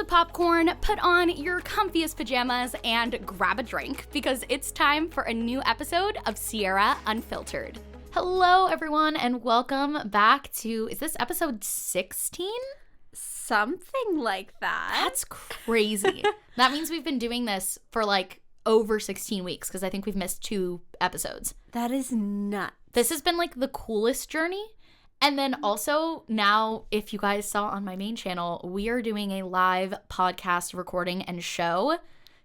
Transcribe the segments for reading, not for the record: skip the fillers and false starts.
the popcorn, put on your comfiest pajamas, and grab a drink because it's time for a new episode of Sierra Unfiltered. Hello, everyone, and welcome back to, is this episode 16? Something like that. That's crazy. That means we've been doing this for like over 16 weeks because I think we've missed 2 episodes. That is nuts. This has been like the coolest journey. And then also now, if you guys saw on my main channel, we are doing a live podcast recording and show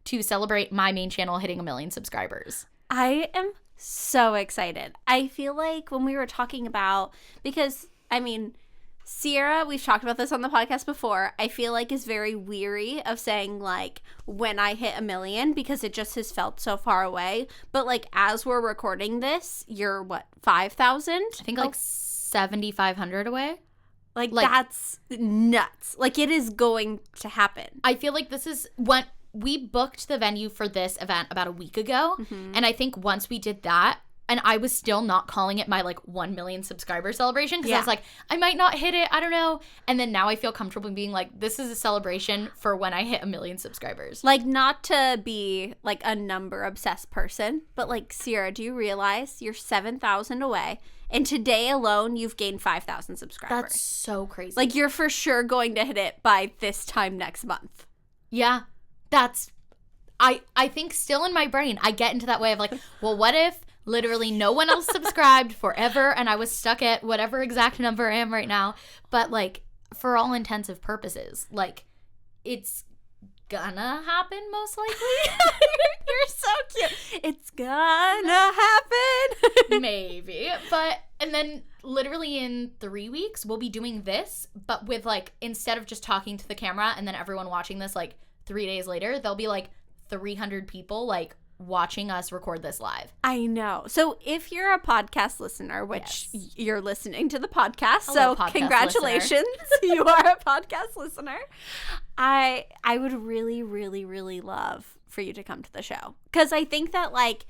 to celebrate my main channel hitting 1 million subscribers. I am so excited. I feel like when we were talking about, because I mean, Sierra, we've talked about this on the podcast before, I feel like is very weary of saying like when I hit 1 million because it just has felt so far away. But like as we're recording this, you're what, 5,000? I think like 7,500 away. Like that's nuts. Like it is going to happen. I feel like this is when we booked the venue for this event about a week ago. Mm-hmm. And I think once we did that, and I was still not calling it my like 1 million subscriber celebration because I was like, I might not hit it. I don't know. And then now I feel comfortable being like, this is a celebration for when I hit 1 million subscribers. Like, not to be like a number obsessed person, but like, Sierra, do you realize you're 7,000 away? And today alone, you've gained 5,000 subscribers. That's so crazy. Like, you're for sure going to hit it by this time next month. Yeah. That's, I think still in my brain, I get into that way of like, well, what if literally no one else subscribed forever and I was stuck at whatever exact number I am right now. But like, for all intensive purposes, like, it's gonna happen most likely. You're so cute. It's gonna happen. Maybe. But, and then literally in 3 weeks, we'll be doing this, but with like, instead of just talking to the camera and then everyone watching this like 3 days later, there'll be like 300 people like watching us record this live. I know. So if you're a podcast listener, which you're listening to the podcast, Hello, so podcast congratulations, you are a podcast listener. I would really, really, really love for you to come to the show because I think that like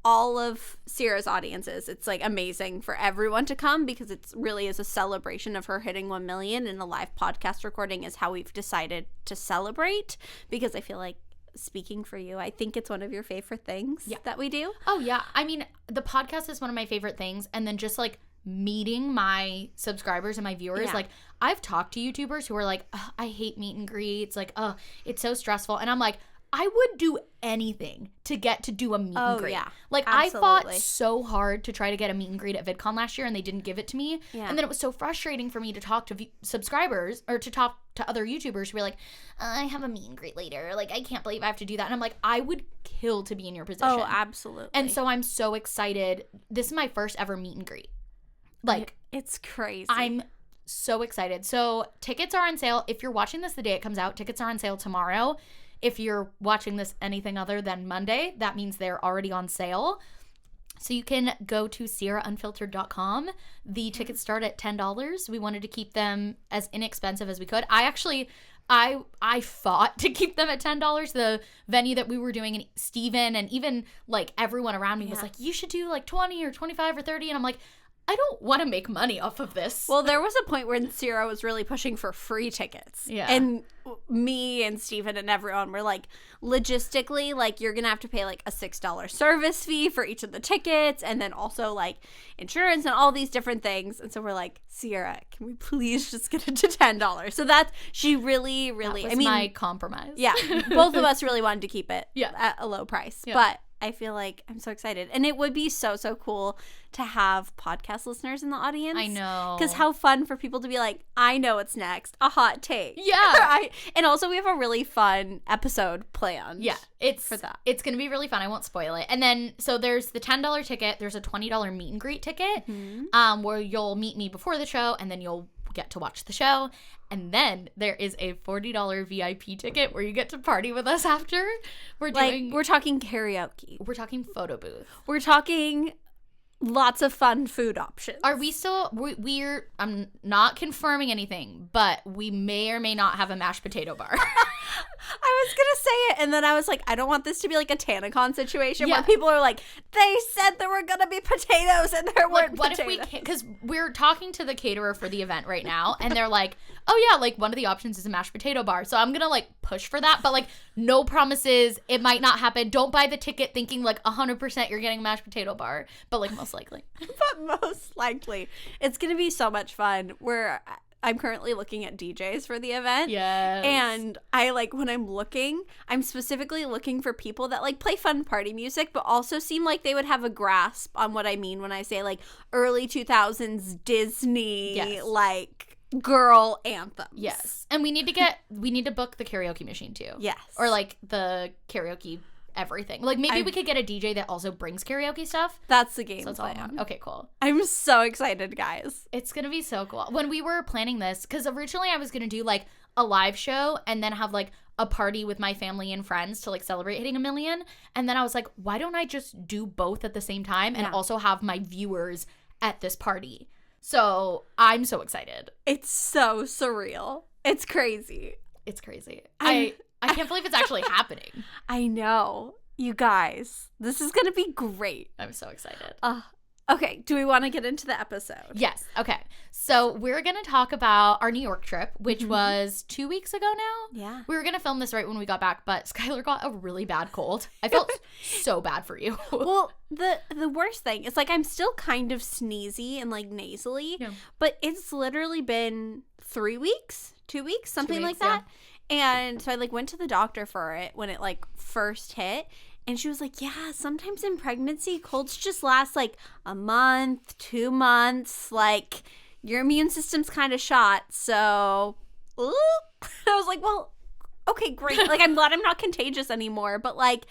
all of Sierra's audiences, it's like amazing for everyone to come because it's really is a celebration of her hitting 1 million, and a live podcast recording is how we've decided to celebrate because I feel like, speaking for you, I think it's one of your favorite things that we do. Oh, yeah. I mean, the podcast is one of my favorite things. And then just like meeting my subscribers and my viewers, like I've talked to YouTubers who are like, I hate meet and greets. Like, it's so stressful. And I'm like, I would do anything to get to do a meet and greet. Like, absolutely. I fought so hard to try to get a meet and greet at VidCon last year, and they didn't give it to me. Yeah. And then it was so frustrating for me to talk to subscribers or to talk to other YouTubers who were like, I have a meet and greet later. Like, I can't believe I have to do that. And I'm like, I would kill to be in your position. Oh, absolutely. And so I'm so excited. This is my first ever meet and greet. Like, it's crazy. I'm so excited. So tickets are on sale. If you're watching this the day it comes out, tickets are on sale tomorrow. If you're watching this anything other than Monday, that means they're already on sale. So you can go to sierraunfiltered.com. The tickets start at $10. We wanted to keep them as inexpensive as we could. I fought to keep them at $10. The venue that we were doing, and Steven and even like everyone around me was like, you should do like 20 or 25 or 30. And I'm like, I don't want to make money off of this. Well, there was a point when Sierra was really pushing for free tickets. Yeah. And me and Steven and everyone were like, logistically, like, you're going to have to pay like a $6 service fee for each of the tickets. And then also like insurance and all these different things. And so we're like, Sierra, can we please just get it to $10? So that's, she really, really, that was my compromise. Yeah. Both of us really wanted to keep it at a low price. Yeah. But I feel like I'm so excited. And it would be so, so cool to have podcast listeners in the audience. I know. Because how fun for people to be like, I know what's next. A hot take. Yeah. And also we have a really fun episode planned. Yeah. For that. It's going to be really fun. I won't spoil it. And then, so there's the $10 ticket. There's a $20 meet and greet ticket where you'll meet me before the show and then you'll get to watch the show. And then there is a $40 VIP ticket where you get to party with us after. We're talking karaoke. We're talking photo booth. We're talking lots of fun food options. Are we still, I'm not confirming anything, but we may or may not have a mashed potato bar. I was gonna say it, and then I was like, I don't want this to be like a TanaCon situation where people are like, they said there were gonna be potatoes and there weren't what potatoes. If we because we're talking to the caterer for the event right now, and they're like, oh yeah, like one of the options is a mashed potato bar, so I'm gonna like push for that, but like no promises, it might not happen. Don't buy the ticket thinking like 100% you're getting a mashed potato bar, but like most likely. But most likely, it's gonna be so much fun. I'm currently looking at DJs for the event. Yes. And I like, when I'm looking, I'm specifically looking for people that like play fun party music, but also seem like they would have a grasp on what I mean when I say like early 2000s Disney, like girl anthems. Yes. And we need to book the karaoke machine too. Yes. Or like the karaoke everything. Like maybe we could get a DJ that also brings karaoke stuff. That's the game So plan. okay, cool. I'm so excited, guys. It's gonna be so cool. When we were planning this, because originally I was gonna do like a live show and then have like a party with my family and friends to like celebrate hitting 1 million. And then I was like, why don't I just do both at the same time and also have my viewers at this party? So I'm so excited. It's so surreal. It's crazy. It's crazy. I can't believe it's actually happening. I know. You guys, this is going to be great. I'm so excited. Okay, do we want to get into the episode? Yes. Okay. So we're going to talk about our New York trip, which was 2 weeks ago now. Yeah. We were going to film this right when we got back, but Skylar got a really bad cold. I felt so bad for you. Well, the worst thing is like I'm still kind of sneezy and like nasally, but it's literally been 3 weeks, 2 weeks, something like that. Yeah. And so I like went to the doctor for it when it like first hit. And she was like, yeah, sometimes in pregnancy, colds just last like a month, 2 months. Like your immune system's kind of shot. So I was like, well, okay, great. Like I'm glad I'm not contagious anymore. But like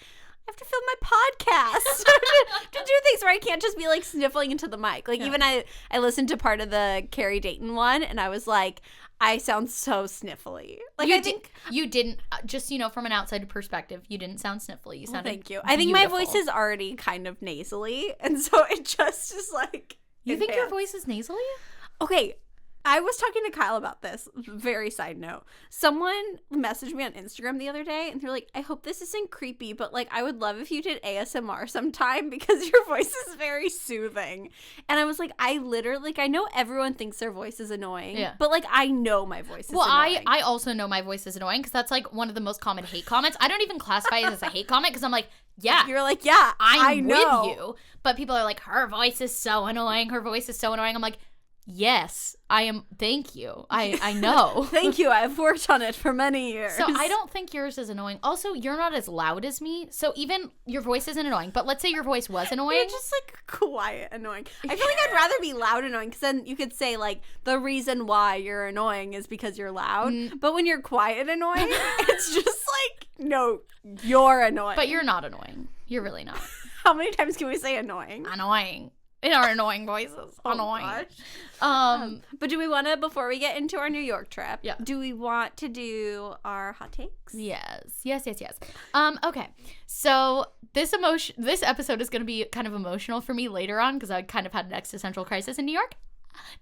I have to film my podcast to do things where I can't just be like sniffling into the mic. Like even I listened to part of the Carrie Dayton one and I was like, I sound so sniffly. Like I think you didn't. Just from an outside perspective, you didn't sound sniffly. You sounded. Thank you. I think my voice is already kind of nasally, and so it just is like. You think your voice is nasally? Okay. I was talking to Kyle about this. Very side note. Someone messaged me on Instagram the other day and they're like, I hope this isn't creepy, but like I would love if you did ASMR sometime because your voice is very soothing. And I was like, I literally, like I know everyone thinks their voice is annoying, but like I know my voice is annoying. I also know my voice is annoying because that's like one of the most common hate comments. I don't even classify it as a hate comment because I'm like, yeah. You're like, yeah, I'm with you. But people are like, her voice is so annoying. Her voice is so annoying. I'm like, yes, I am. Thank you. I know. Thank you. I've worked on it for many years. So I don't think yours is annoying. Also, you're not as loud as me. So even your voice isn't annoying. But let's say your voice was annoying. You're just like quiet annoying. I feel like I'd rather be loud annoying because then you could say like the reason why you're annoying is because you're loud. But when you're quiet annoying, it's just like, no, you're annoying. But you're not annoying. You're really not. How many times can we say annoying? Annoying. In our annoying voices. Annoying. Gosh. But do we want to, before we get into our New York trip, do we want to do our hot takes? Yes. Okay. So this episode is going to be kind of emotional for me later on because I kind of had an existential crisis in New York.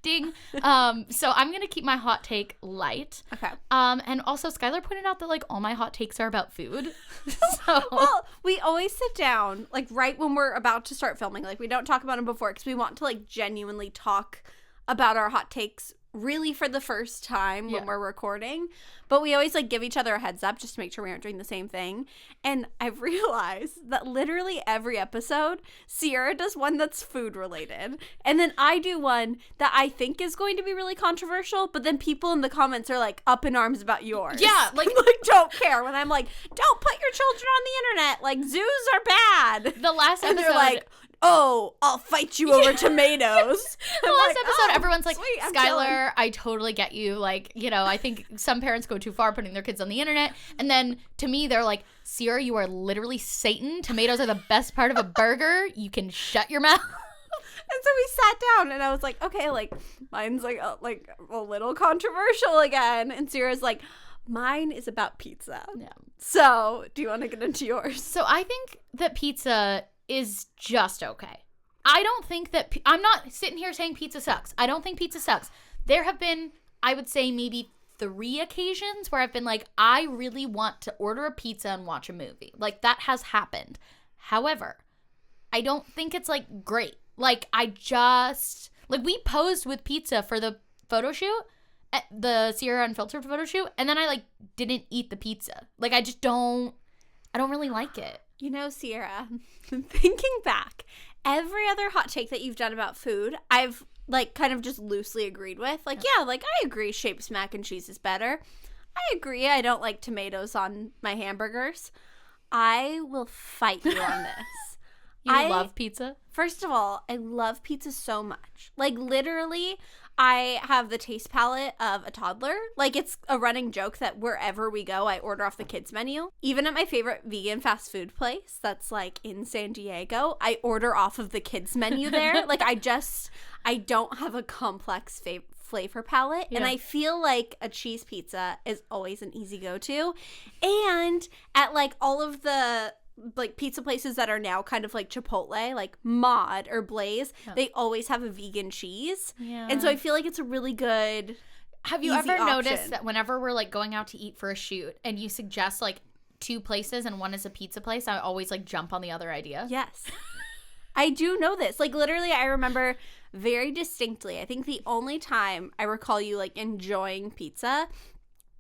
Ding. So I'm going to keep my hot take light. Okay. And also Skylar pointed out that like all my hot takes are about food. So well, we always sit down like right when we're about to start filming. Like we don't talk about them before because we want to like genuinely talk about our hot takes really for the first time when we're recording. But we always like give each other a heads up just to make sure we aren't doing the same thing. And I've realized that literally every episode, Sierra does one that's food related. And then I do one that I think is going to be really controversial, but then people in the comments are like up in arms about yours. Yeah, like don't care when I'm like, don't put your children on the internet. Like zoos are bad. The last episode, and they're like, oh, I'll fight you over tomatoes. The last episode, everyone's like, sweet, Skylar, I totally get you. Like, I think some parents go too far putting their kids on the internet. And then to me, they're like, Sierra, you are literally Satan. Tomatoes are the best part of a burger. You can shut your mouth. And so we sat down and I was like, okay, like mine's like a little controversial again. And Sierra's like, mine is about pizza. Yeah. So do you want to get into yours? So I think that pizza is just okay. I don't think that I'm not sitting here saying pizza sucks. I don't think pizza sucks. There have been, I would say, maybe 3 occasions where I've been like, I really want to order a pizza and watch a movie. Like, that has happened. However, I don't think it's, like, great. Like, we posed with pizza for the photo shoot, at the Sierra Unfiltered photo shoot, and then I, like, didn't eat the pizza. Like, I don't really like it. You know, Sierra, thinking back, every other hot take that you've done about food, I've, like, kind of just loosely agreed with. Like, yeah, like, I agree Shapes mac and cheese is better. I agree I don't like tomatoes on my hamburgers. I will fight you on this. I love pizza? First of all, I love pizza so much. Like, literally, I have the taste palette of a toddler. Like, it's a running joke that wherever we go, I order off the kids menu. Even at my favorite vegan fast food place that's, like, in San Diego, I order off of the kids menu there. Like, I don't have a complex flavor palette. Yeah. And I feel like a cheese pizza is always an easy go-to. And at, like, all of the, like, pizza places that are now kind of like Chipotle, like Mod or Blaze, they always have a vegan cheese. Yeah. And so I feel like it's a really good, have you ever noticed that whenever we're, like, going out to eat for a shoot and you suggest, like, 2 places and one is a pizza place, I always, like, jump on the other idea? Yes. I do know this. Like, literally, I remember very distinctly, I think the only time I recall you, like, enjoying pizza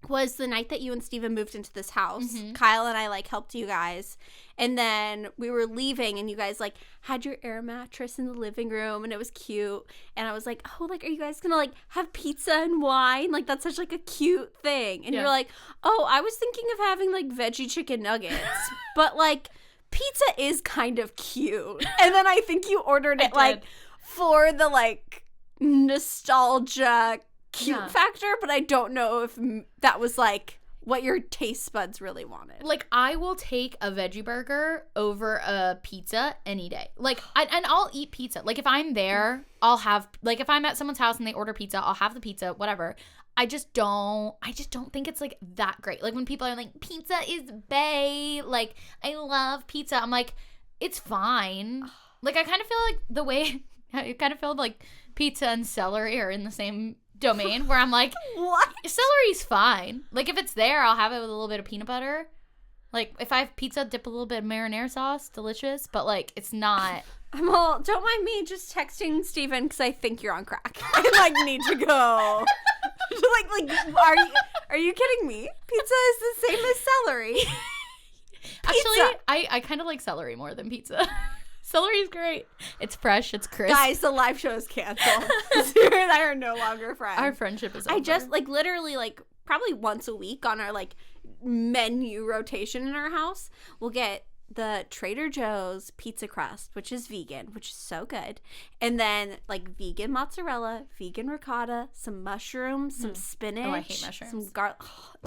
was the night that you and Steven moved into this house. Mm-hmm. Kyle and I, like, helped you guys. And then we were leaving and you guys, like, had your air mattress in the living room and it was cute. And I was like, oh, like, are you guys gonna, like, have pizza and wine? Like, that's such, like, a cute thing. And you're like, oh, I was thinking of having, like, veggie chicken nuggets. But, like, pizza is kind of cute. And then I think you ordered it, like, for the, like, nostalgia cute factor, but I don't know if that was, like, what your taste buds really wanted. Like, I will take a veggie burger over a pizza any day. Like, and I'll eat pizza. Like, if I'm there, I'll have, like, if I'm at someone's house and they order pizza, I'll have the pizza, whatever. I just don't think it's, like, that great. Like, when people are like, pizza is bae, like, I love pizza, I'm like, it's fine. Like, I kind of feel like the way, I kind of feel like pizza and celery are in the same domain where I'm like, what? Celery's fine. Like, if it's there, I'll have it with a little bit of peanut butter. Like, if I have pizza, dip a little bit of marinara sauce, delicious. But, like, it's not. Don't mind me just texting Steven because I think you're on crack. I, like, need to go. like, are you kidding me? Pizza is the same as celery. Actually, I kind of like celery more than pizza. Celery is great. It's fresh. It's crisp. Guys, the live show is canceled. Sarah and I are no longer friends. Our friendship is over. I just, like, literally, like, probably once a week on our, like, menu rotation in our house, we'll get the Trader Joe's pizza crust, which is vegan, which is so good. And then, like, vegan mozzarella, vegan ricotta, some mushrooms, some spinach. Oh, I hate mushrooms. Some garlic.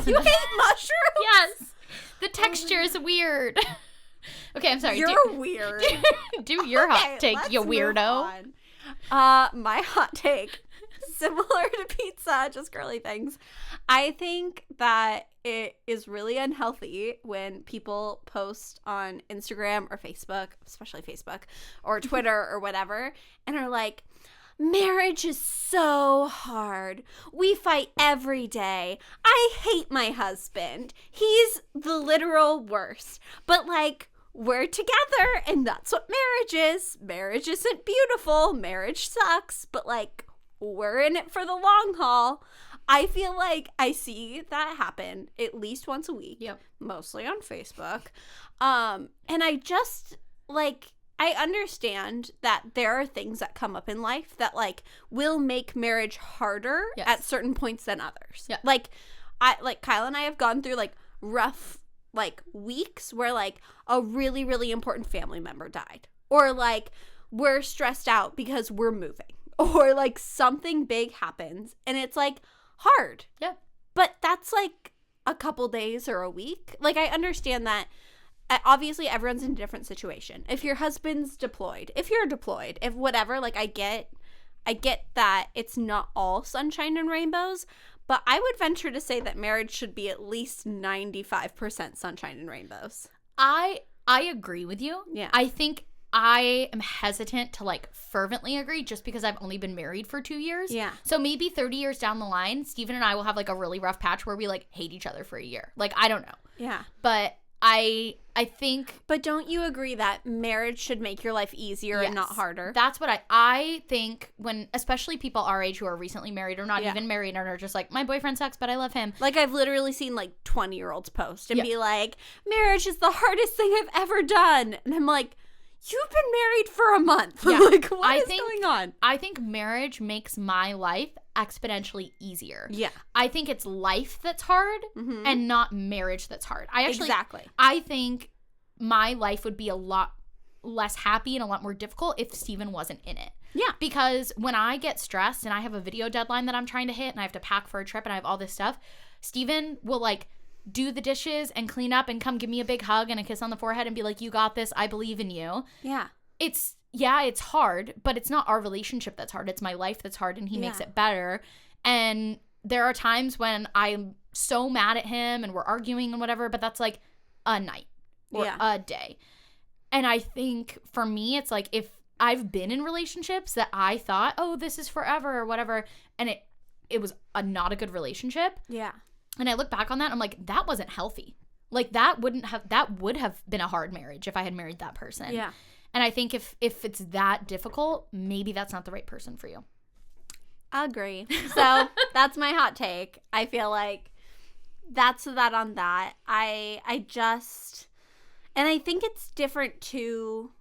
You hate mushrooms? Yes. The texture is weird. Okay, I'm sorry. You're weird. Do your hot take, you weirdo. My hot take, similar to pizza, just girly things. I think that it is really unhealthy when people post on Instagram or Facebook, especially Facebook, or Twitter or whatever, and are like, marriage is so hard. We fight every day. I hate my husband. He's the literal worst. But, like, we're together, and that's what marriage is. Marriage isn't beautiful. Marriage sucks. But, like, we're in it for the long haul. I feel like I see that happen at least once a week. Yep. Mostly on Facebook. And I just, like, I understand that there are things that come up in life that, like, will make marriage harder at certain points than others. Yeah. Like, Kyle and I have gone through, like, rough, like, weeks where, like, a really, really important family member died. Or, like, we're stressed out because we're moving. Or, like, something big happens and it's, like, hard. Yeah. But that's, like, a couple days or a week. Like, I understand that. Obviously, everyone's in a different situation. If your husband's deployed, if you're deployed, if whatever, like, I get that it's not all sunshine and rainbows, but I would venture to say that marriage should be at least 95% sunshine and rainbows. I agree with you. Yeah. I think I am hesitant to like fervently agree just because I've only been married for 2 years. Yeah. So maybe 30 years down the line, Steven and I will have like a really rough patch where we like hate each other for a year. Like, I don't know. Yeah. But I think. But don't you agree that marriage should make your life easier and not harder? That's what I think when, especially people our age who are recently married or not even married and are just like, my boyfriend sucks, but I love him. Like, I've literally seen like 20-year-olds post and be like, marriage is the hardest thing I've ever done. And I'm like, you've been married for a month. Yeah. Like, what is going on? I think marriage makes my life exponentially easier. Yeah. I think it's life that's hard and not marriage that's hard. I think my life would be a lot less happy and a lot more difficult if Steven wasn't in it. Yeah. Because when I get stressed and I have a video deadline that I'm trying to hit and I have to pack for a trip and I have all this stuff, Steven will like do the dishes and clean up and come give me a big hug and a kiss on the forehead and be like, you got this. I believe in you. Yeah. It's hard, but it's not our relationship that's hard. It's my life that's hard, and he makes it better. And there are times when I'm so mad at him and we're arguing and whatever, but that's like a night or a day. And I think for me, it's like if I've been in relationships that I thought, oh, this is forever or whatever, and it was not a good relationship. Yeah. And I look back on that and I'm like, that wasn't healthy. Like that would have been a hard marriage if I had married that person. Yeah. And I think if it's that difficult, maybe that's not the right person for you. I agree. So that's my hot take. I feel like that's that on that. I just, and I think it's different too.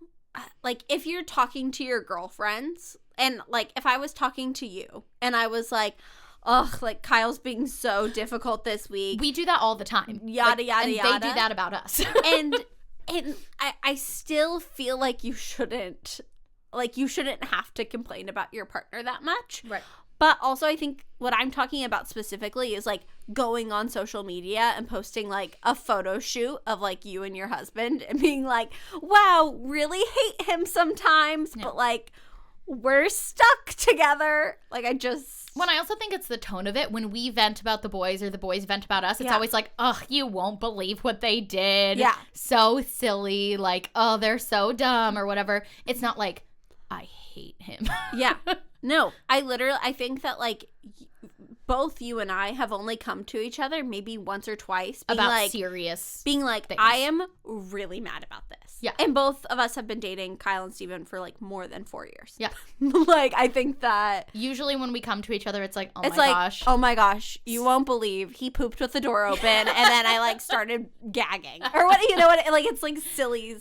Like if you're talking to your girlfriends and like if I was talking to you and I was like, ugh, like Kyle's being so difficult this week. We do that all the time. Yada, yada, and yada. They do that about us. and I still feel like you shouldn't have to complain about your partner that much. Right. But also I think what I'm talking about specifically is like going on social media and posting like a photo shoot of like you and your husband and being like, wow, really hate him sometimes, but like we're stuck together. Like I also think it's the tone of it. When we vent about the boys or the boys vent about us, it's always like, ugh, you won't believe what they did. Yeah. So silly. Like, oh, they're so dumb or whatever. It's not like, I hate him. Yeah. No, I think that like both you and I have only come to each other maybe once or twice. About like, serious being like, things. I am really mad about this. Yeah. And both of us have been dating Kyle and Steven for like more than 4 years. Yeah. Like, I think that usually when we come to each other, it's like, gosh. Oh my gosh, you won't believe he pooped with the door open and then I like started gagging. Or what, you know what? Like, it's like silly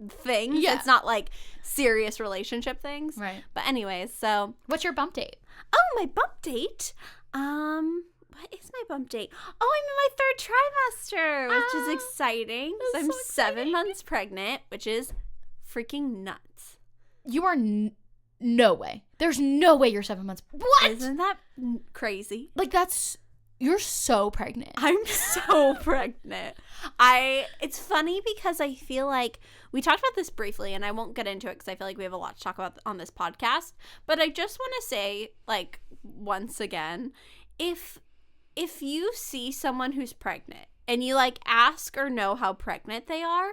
things. Yeah. It's not like serious relationship things. Right. But anyways, so. What's your bump date? Oh, my bump date? What is my bump date? Oh, I'm in my 3rd trimester, which is exciting. So I'm 7 months pregnant, which is freaking nuts. You are no way. There's no way you're 7 months. What? Isn't that crazy? Like you're so pregnant. I'm so pregnant. It's funny because I feel like we talked about this briefly and I won't get into it because I feel like we have a lot to talk about on this podcast. But I just want to say, like, once again, if you see someone who's pregnant and you like ask or know how pregnant they are,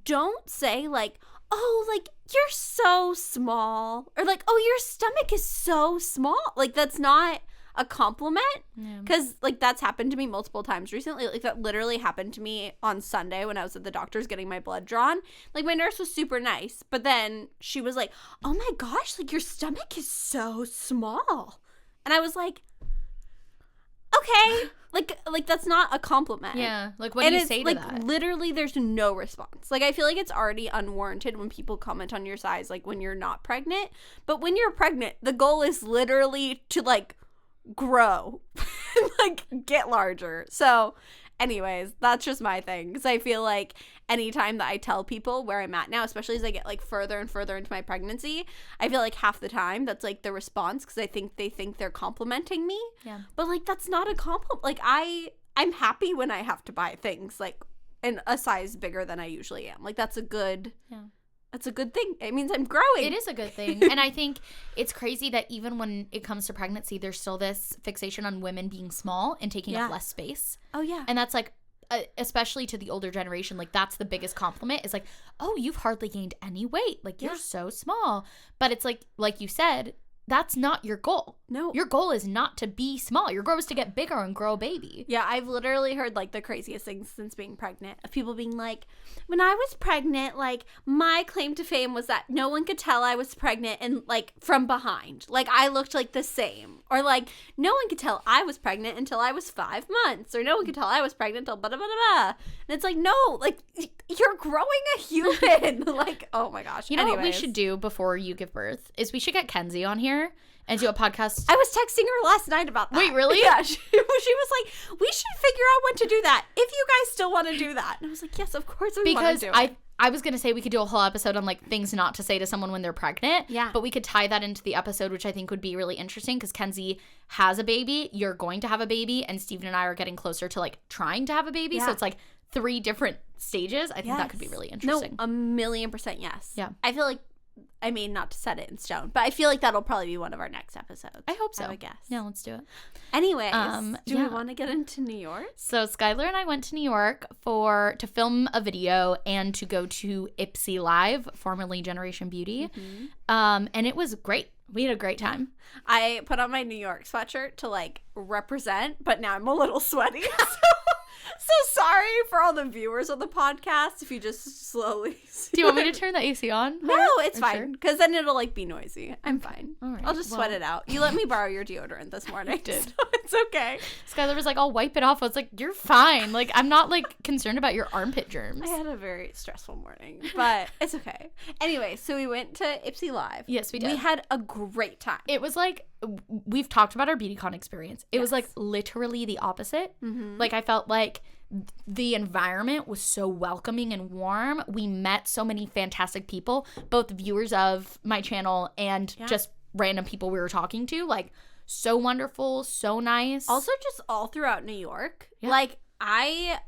don't say like, oh, like you're so small, or like, oh, your stomach is so small. Like, that's not a compliment, because like that's happened to me multiple times recently. Like that literally happened to me on Sunday when I was at the doctor's getting my blood drawn. Like my nurse was super nice, but then she was like, oh my gosh, like your stomach is so small. And I was like, okay, like that's not a compliment. Yeah, like what do you say to like, that? Literally there's no response. Like I feel like it's already unwarranted when people comment on your size, like when you're not pregnant. But when you're pregnant, the goal is literally to like grow like get larger. So anyways, that's just my thing, because I feel like anytime that I tell people where I'm at now, especially as I get like further and further into my pregnancy, I feel like half the time that's like the response, because I think they think they're complimenting me. Yeah. But like that's not a compliment. Like I'm happy when I have to buy things like in a size bigger than I usually am. Like that's a good That's a good thing. It means I'm growing. It is a good thing. And I think it's crazy that even when it comes to pregnancy, there's still this fixation on women being small and taking up less space. Oh, yeah. And that's like, especially to the older generation, like that's the biggest compliment is like, oh, you've hardly gained any weight. Like you're so small. But it's like you said, that's not your goal. No. Your goal is not to be small. Your goal is to get bigger and grow a baby. Yeah, I've literally heard like the craziest things since being pregnant of people being like, when I was pregnant, like my claim to fame was that no one could tell I was pregnant and like from behind. Like I looked like the same. Or like no one could tell I was pregnant until I was 5 months. Or no one could tell I was pregnant until blah, blah, blah, blah. And it's like, no, like you're growing a human. Like, oh my gosh. You know what we should do before you give birth is we should get Kenzie on here and do a podcast. I was texting her last night about that. Wait, really? Yeah. She was like, we should figure out when to do that if you guys still want to do that. And I was like, yes, of course we want to do it. I was going to say we could do a whole episode on like things not to say to someone when they're pregnant. Yeah. But we could tie that into the episode, which I think would be really interesting because Kenzie has a baby. You're going to have a baby. And Steven and I are getting closer to like trying to have a baby. Yeah. So it's like 3 different stages. I think that could be really interesting. No, 1,000,000% yes. Yeah. I feel like, I mean, not to set it in stone, but I feel like that'll probably be one of our next episodes. I hope so. I would guess. Yeah, let's do it. Anyways, do we yeah. want to get into New York? So Skylar and I went to New York to film a video and to go to Ipsy Live, formerly Generation Beauty. Mm-hmm. And it was great. We had a great time. I put on my New York sweatshirt to like represent, but now I'm a little sweaty. So sorry for all the viewers of the podcast if you just slowly see. Do you want me to turn the AC on? No, it's fine. Because then it'll like be noisy. I'm fine. All right. I'll just sweat it out. You let me borrow your deodorant this morning. I did. So it's okay. Skylar was like, I'll wipe it off. I was like, you're fine. Like, I'm not like concerned about your armpit germs. I had a very stressful morning, but it's okay. Anyway, so we went to Ipsy Live. Yes, we did. We had a great time. It was like, we've talked about our BeautyCon experience. It was like literally the opposite. Mm-hmm. Like I felt like the environment was so welcoming and warm. We met so many fantastic people, both viewers of my channel and just random people we were talking to. Like so wonderful, so nice. Also just all throughout New York. Yeah. Like I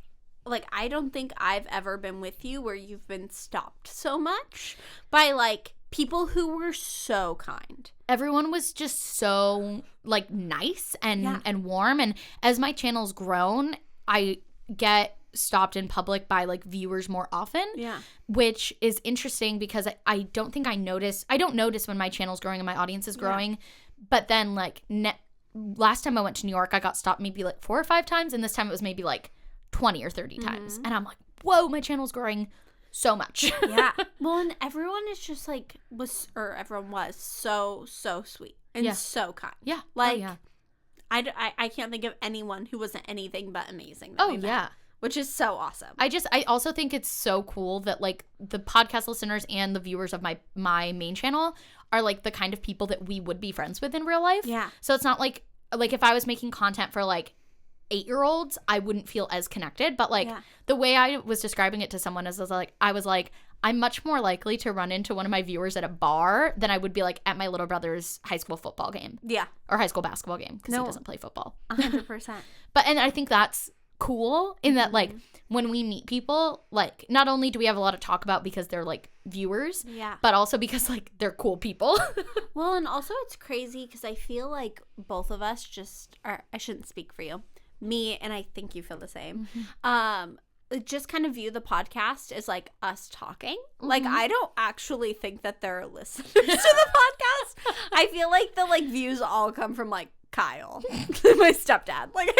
don't think I've ever been with you where you've been stopped so much by like people who were so kind. Everyone was just so like nice and warm. And as my channel's grown, I get stopped in public by like viewers more often. Yeah. Which is interesting because I don't think I don't notice when my channel's growing and my audience is growing. Yeah. But then like last time I went to New York, I got stopped maybe like 4 or 5 times. And this time it was maybe like 20 or 30 times. And I'm like, whoa, my channel's growing so much. Yeah. Well, and everyone is just like everyone was so sweet and so kind. Yeah. Like I can't think of anyone who wasn't anything but amazing. That we met, which is so awesome. I also think it's so cool that like the podcast listeners and the viewers of my main channel are like the kind of people that we would be friends with in real life. Yeah. So it's not like if I was making content for like 8-year-olds, I wouldn't feel as connected. But like the way I was describing it to someone is I was like, I'm much more likely to run into one of my viewers at a bar than I would be like at my little brother's high school football game. Yeah. Or high school basketball game because he doesn't play football. 100%. And I think that's cool in that like when we meet people, like not only do we have a lot to talk about because they're like viewers, but also because like they're cool people. Well, and also it's crazy because I feel like both of us I shouldn't speak for you. Me, and I think you feel the same. Just kind of view the podcast as like us talking. Like I don't actually think that they're listeners to the podcast. I feel like the like views all come from like Kyle, my stepdad. Like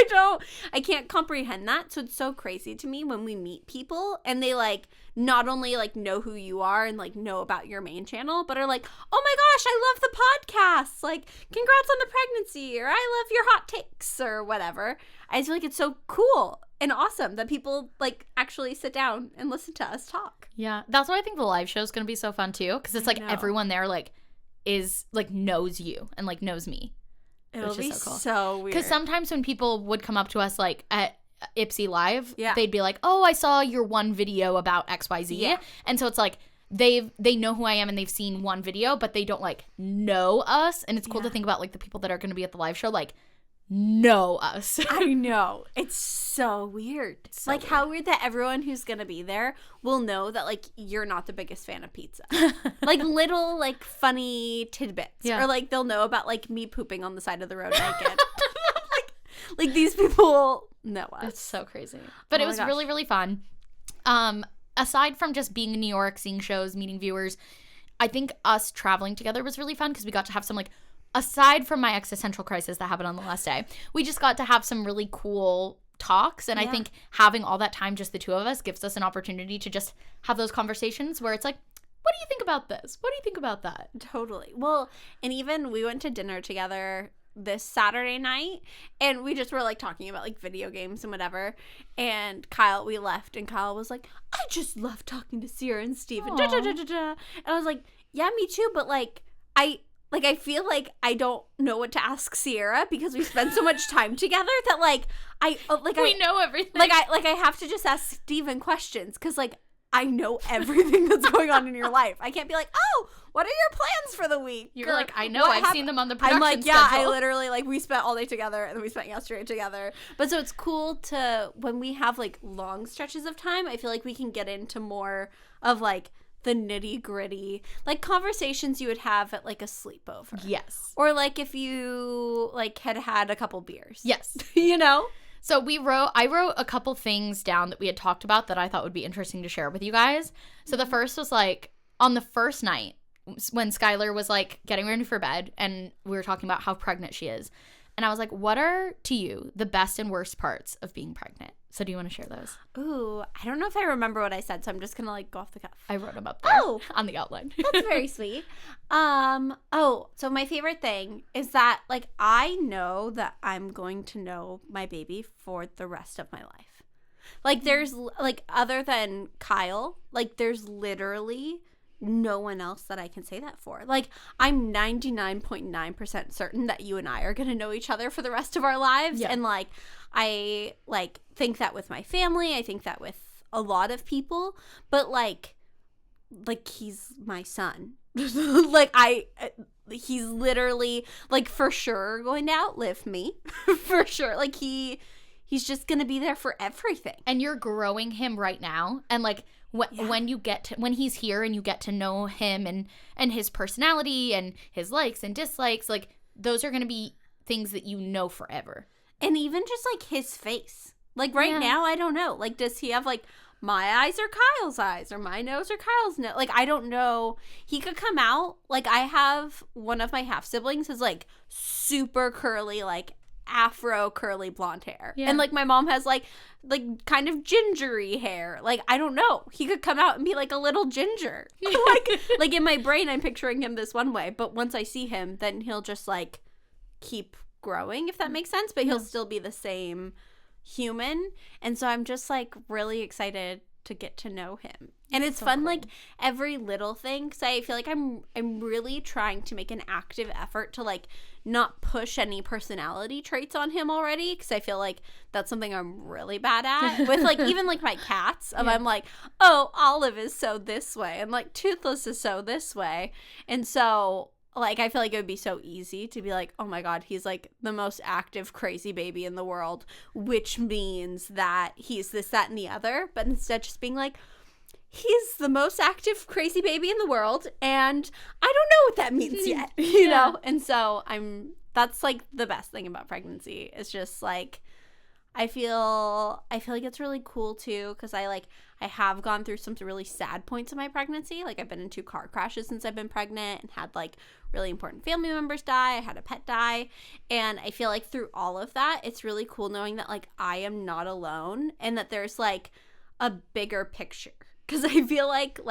I can't comprehend that. So it's so crazy to me when we meet people and they like not only like know who you are and like know about your main channel, but are like, oh my gosh, I love the podcast. Like congrats on the pregnancy, or I love your hot takes or whatever. I just feel like it's so cool and awesome that people like actually sit down and listen to us talk. Yeah, that's why I think the live show is going to be so fun too, because it's like everyone there like is like knows you and like knows me. It'll be so weird. Because sometimes when people would come up to us like at Ipsy Live, they'd be like, oh, I saw your one video about XYZ. Yeah. And so it's like they know who I am and they've seen one video, but they don't like know us. And it's cool to think about like the people that are going to be at the live show like know us. I know. It's so weird. It's so like weird. How weird that everyone who's going to be there will know that like you're not the biggest fan of pizza. Like little like funny tidbits. Yeah. Or like they'll know about like me pooping on the side of the road naked. like these people That was. It's so crazy. But Oh it was my gosh. really, really fun. Aside from just being in New York, seeing shows, meeting viewers, I think us traveling together was really fun because we got to have some, like, aside from my existential crisis that happened on the last day, we just got to have some really cool talks. And I think having all that time, just the two of us, gives us an opportunity to just have those conversations where it's like, what do you think about this? What do you think about that? Totally. Well, and even we went to dinner together this Saturday night, and we just were, like, talking about, like, video games and whatever. And we left, and Kyle was like, I just love talking to Sierra and Steven. Da, da, da, da, da. And I was like, yeah, me too, but, like, I feel like I don't know what to ask Sierra because we spend so much time together that, like, we know everything. I have to just ask Steven questions because, like, I know everything that's going on in your life. I can't be like, oh, what are your plans for the week? You're like, I know, I've seen them on the production I'm like, yeah, schedule. I literally, like, we spent all day together and then we spent yesterday together. But so it's cool to, when we have, like, long stretches of time, I feel like we can get into more of, like, the nitty gritty, like, conversations you would have at, like, a sleepover. Yes. Or, like, if you, like, had a couple beers. Yes. You know? So I wrote a couple things down that we had talked about that I thought would be interesting to share with you guys. So the first was, like, on the first night when Skylar was, like, getting ready for bed and we were talking about how pregnant she is. And I was like, what are, to you, the best and worst parts of being pregnant? So do you want to share those? Ooh, I don't know if I remember what I said, so I'm just going to, like, go off the cuff. I wrote them up there on the outline. That's very sweet. So my favorite thing is that, like, I know that I'm going to know my baby for the rest of my life. Like, there's, like, other than Kyle, like, there's literally no one else that I can say that for. Like, I'm 99.9% certain that you and I are going to know each other for the rest of our lives. Yeah. And, like, I, like, think that with my family. I think that with a lot of people. But, like he's my son. Like, he's literally, like, for sure going to outlive me. For sure. Like, he's just going to be there for everything. And you're growing him right now. And, like, when you get to, when he's here and you get to know him and his personality and his likes and dislikes, like, those are going to be things that you know forever. And even just, like, his face. Like, right now, I don't know. Like, does he have, like, my eyes or Kyle's eyes or my nose or Kyle's nose? Like, I don't know. He could come out. Like, I have one of my half siblings has, like, super curly, like, afro curly blonde hair. Yeah. And, like, my mom has, like kind of gingery hair. Like, I don't know. He could come out and be, like, a little ginger. Like, in my brain, I'm picturing him this one way. But once I see him, then he'll just, like, keep growing, if that makes sense. But he'll still be the same human. And so I'm just, like, really excited to get to know him. And it's so fun, cool. Like, every little thing, because I feel like I'm really trying to make an active effort to, like, not push any personality traits on him already, because I feel like that's something I'm really bad at with, like, even, like, my cats. I'm like, oh, Olive is so this way, and, like, Toothless is so this way. And so, like, I feel like it would be so easy to be like, oh my God, he's, like, the most active, crazy baby in the world, which means that he's this, that, and the other. But instead just being like, he's the most active, crazy baby in the world, and I don't know what that means yet, you know? And so that's, like, the best thing about pregnancy. It's just, like, I feel like it's really cool, too, because I have gone through some really sad points in my pregnancy. Like, I've been in 2 car crashes since I've been pregnant and had, like, really important family members die. I had a pet die. And I feel like through all of that, it's really cool knowing that, like, I am not alone and that there's, like, a bigger picture. Because I feel like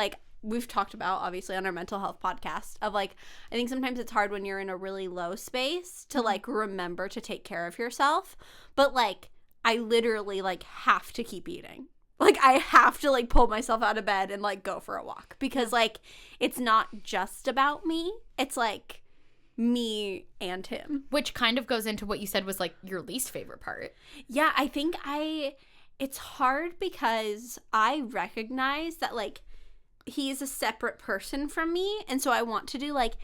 we've talked about, obviously, on our mental health podcast of, like, I think sometimes it's hard when you're in a really low space to, like, remember to take care of yourself. But, like, I literally, like, have to keep eating. Like, I have to, like, pull myself out of bed and, like, go for a walk. Because, like, it's not just about me. It's, like, me and him. Which kind of goes into what you said was, like, your least favorite part. Yeah, I think it's hard because I recognize that, like, he is a separate person from me. And so I want to do, like,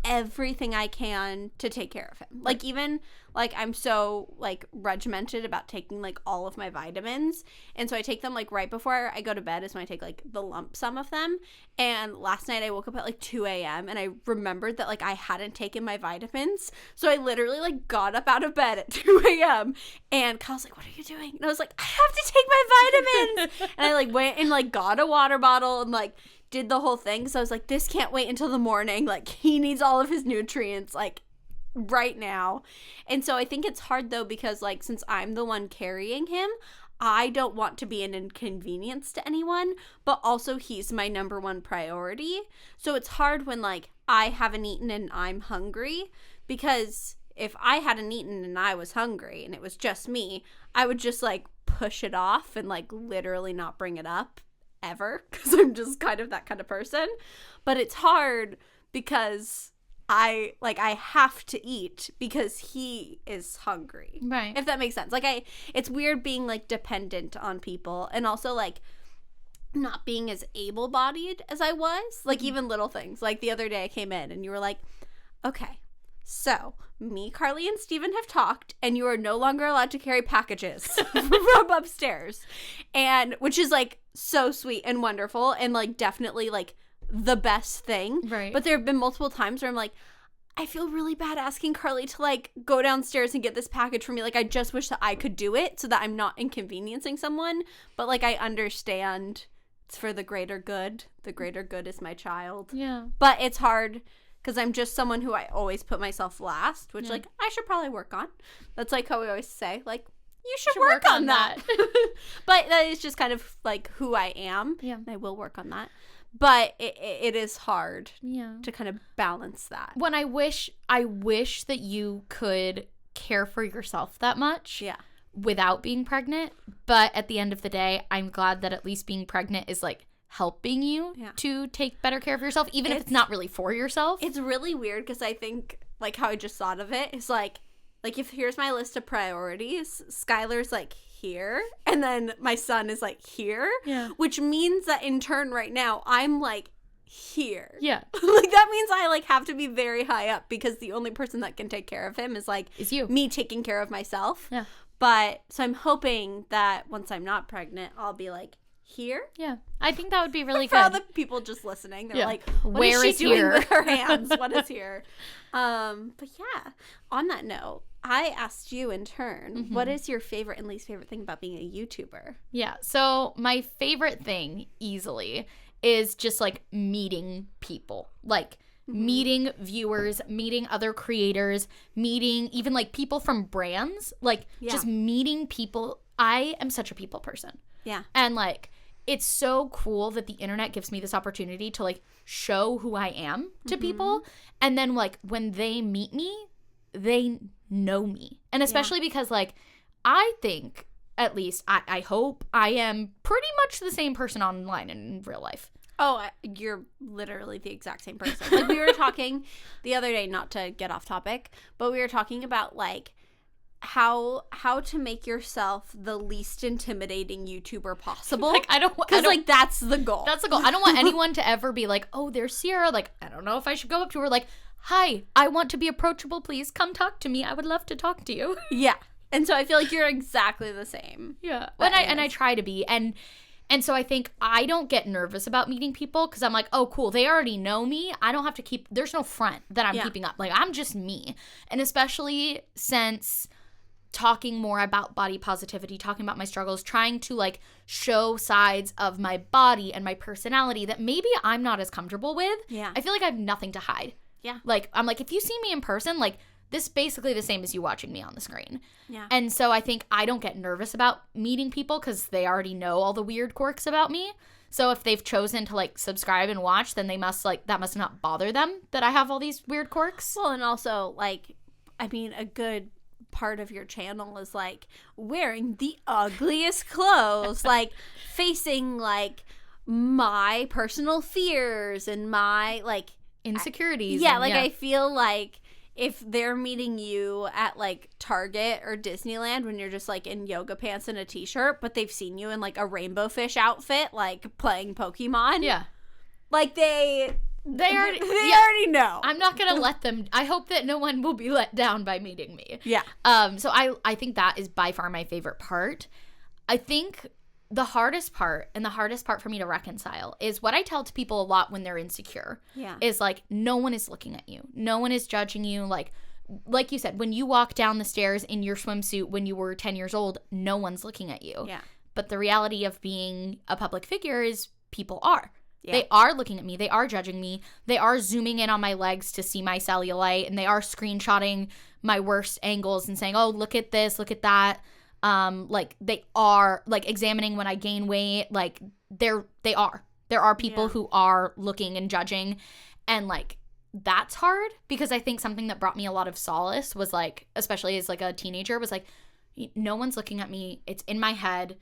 everything I can to take care of him. Like, even, like, I'm so, like, regimented about taking, like, all of my vitamins. And so I take them, like, right before I go to bed is when I take, like, the lump sum of them. And last night I woke up at, like, 2 a.m. and I remembered that, like, I hadn't taken my vitamins. So I literally, like, got up out of bed at 2 a.m. And Kyle's like, what are you doing? And I was like, I have to take my vitamins. And I, like, went and, like, got a water bottle and, like, did the whole thing. So I was like, this can't wait until the morning. Like, he needs all of his nutrients, like, right now. And so I think it's hard, though, because, like, since I'm the one carrying him, I don't want to be an inconvenience to anyone, but also he's my number one priority. So it's hard when, like, I haven't eaten and I'm hungry, because if I hadn't eaten and I was hungry and it was just me, I would just, like, push it off and, like, literally not bring it up ever, because I'm just kind of that kind of person. But it's hard because I have to eat because he is hungry. Right. If that makes sense. Like, it's weird being, like, dependent on people, and also, like, not being as able-bodied as I was. Like, even little things. Like, the other day I came in and you were like, okay, so me, Carly, and Steven have talked, and you are no longer allowed to carry packages from upstairs. And which is, like, so sweet and wonderful, and, like, definitely, like, the best thing. Right. But there have been multiple times where I'm like, I feel really bad asking Carly to, like, go downstairs and get this package for me. Like, I just wish that I could do it so that I'm not inconveniencing someone. But, like, I understand it's for the greater good. The greater good is my child. Yeah. But it's hard because I'm just someone who I always put myself last, which, like, I should probably work on. That's, like, how we always say, like, you should work on that. But that is just kind of, like, who I am. Yeah. And I will work on that. But it is hard to kind of balance that. When I wish that you could care for yourself that much without being pregnant. But at the end of the day, I'm glad that at least being pregnant is, like, helping you to take better care of yourself, even if it's not really for yourself. It's really weird because I think, like, how I just thought of it is, like, if here's my list of priorities, Skylar's, like, here, and then my son is, like, here, which means that in turn right now I'm, like, here. Yeah. Like, that means I, like, have to be very high up because the only person that can take care of him is you. Me taking care of myself. Yeah. But so I'm hoping that once I'm not pregnant, I'll be, like, here. Yeah. I think that would be really For good. all the people just listening, they're like, where is she doing here? with her hands? What is here? But yeah, on that note, I asked you in turn, what is your favorite and least favorite thing about being a YouTuber? Yeah. So my favorite thing easily is just, like, meeting people. Like, meeting viewers, meeting other creators, meeting even, like, people from brands. Like, just meeting people. I am such a people person. Yeah. And, like, it's so cool that the internet gives me this opportunity to, like, show who I am to people. And then, like, when they meet me, they know me. And especially because, like, I think, at least, I hope I am pretty much the same person online and in real life. Oh, you're literally the exact same person. Like, we were talking the other day, not to get off topic, but we were talking about, like, how to make yourself the least intimidating YouTuber possible. Like, I don't, like, that's the goal. That's the goal. I don't want anyone to ever be like, oh, there's Sierra. Like, I don't know if I should go up to her. Like, hi, I want to be approachable. Please come talk to me. I would love to talk to you. Yeah. And so I feel like you're exactly the same. Yeah. And I try to be. And so I think I don't get nervous about meeting people because I'm like, oh, cool, they already know me. I don't have to there's no front that I'm keeping up. Like, I'm just me. And especially since talking more about body positivity, talking about my struggles, trying to, like, show sides of my body and my personality that maybe I'm not as comfortable with. Yeah. I feel like I have nothing to hide. Yeah. Like, I'm like, if you see me in person, like, this is basically the same as you watching me on the screen. Yeah. And so I think I don't get nervous about meeting people because they already know all the weird quirks about me. So if they've chosen to, like, subscribe and watch, then they must, like, that must not bother them that I have all these weird quirks. Well, and also, like, I mean, a good part of your channel is, like, wearing the ugliest clothes, like, facing, like, my personal fears and my, like, insecurities. I feel like if they're meeting you at, like, Target or Disneyland when you're just, like, in yoga pants and a t-shirt, but they've seen you in, like, a rainbow fish outfit, like, playing Pokemon. Yeah. Like, they They already know. I'm not going to let them. I hope that no one will be let down by meeting me. Yeah. So I think that is by far my favorite part. I think the hardest part, and the hardest part for me to reconcile, is what I tell to people a lot when they're insecure. Yeah. Is like, no one is looking at you. No one is judging you. Like you said, when you walk down the stairs in your swimsuit when you were 10 years old, no one's looking at you. Yeah. But the reality of being a public figure is people are. Yeah. They are looking at me. They are judging me. They are zooming in on my legs to see my cellulite, and they are screenshotting my worst angles and saying, oh, look at this, look at that. They are examining when I gain weight. There are people who are looking and judging, and that's hard, because I think something that brought me a lot of solace was especially as a teenager, was no one's looking at me. It's in my head.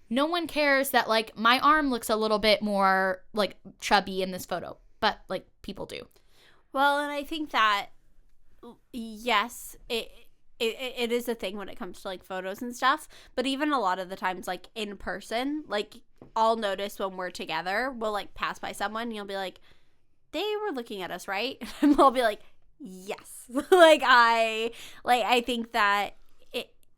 No one cares that my arm looks a little bit more chubby in this photo, but people do. Well, and I think that yes, it is a thing when it comes to photos and stuff, but even a lot of the times in person, I'll notice when we're together, we'll pass by someone and you'll be like, they were looking at us, right? And I'll be like, yes. I think that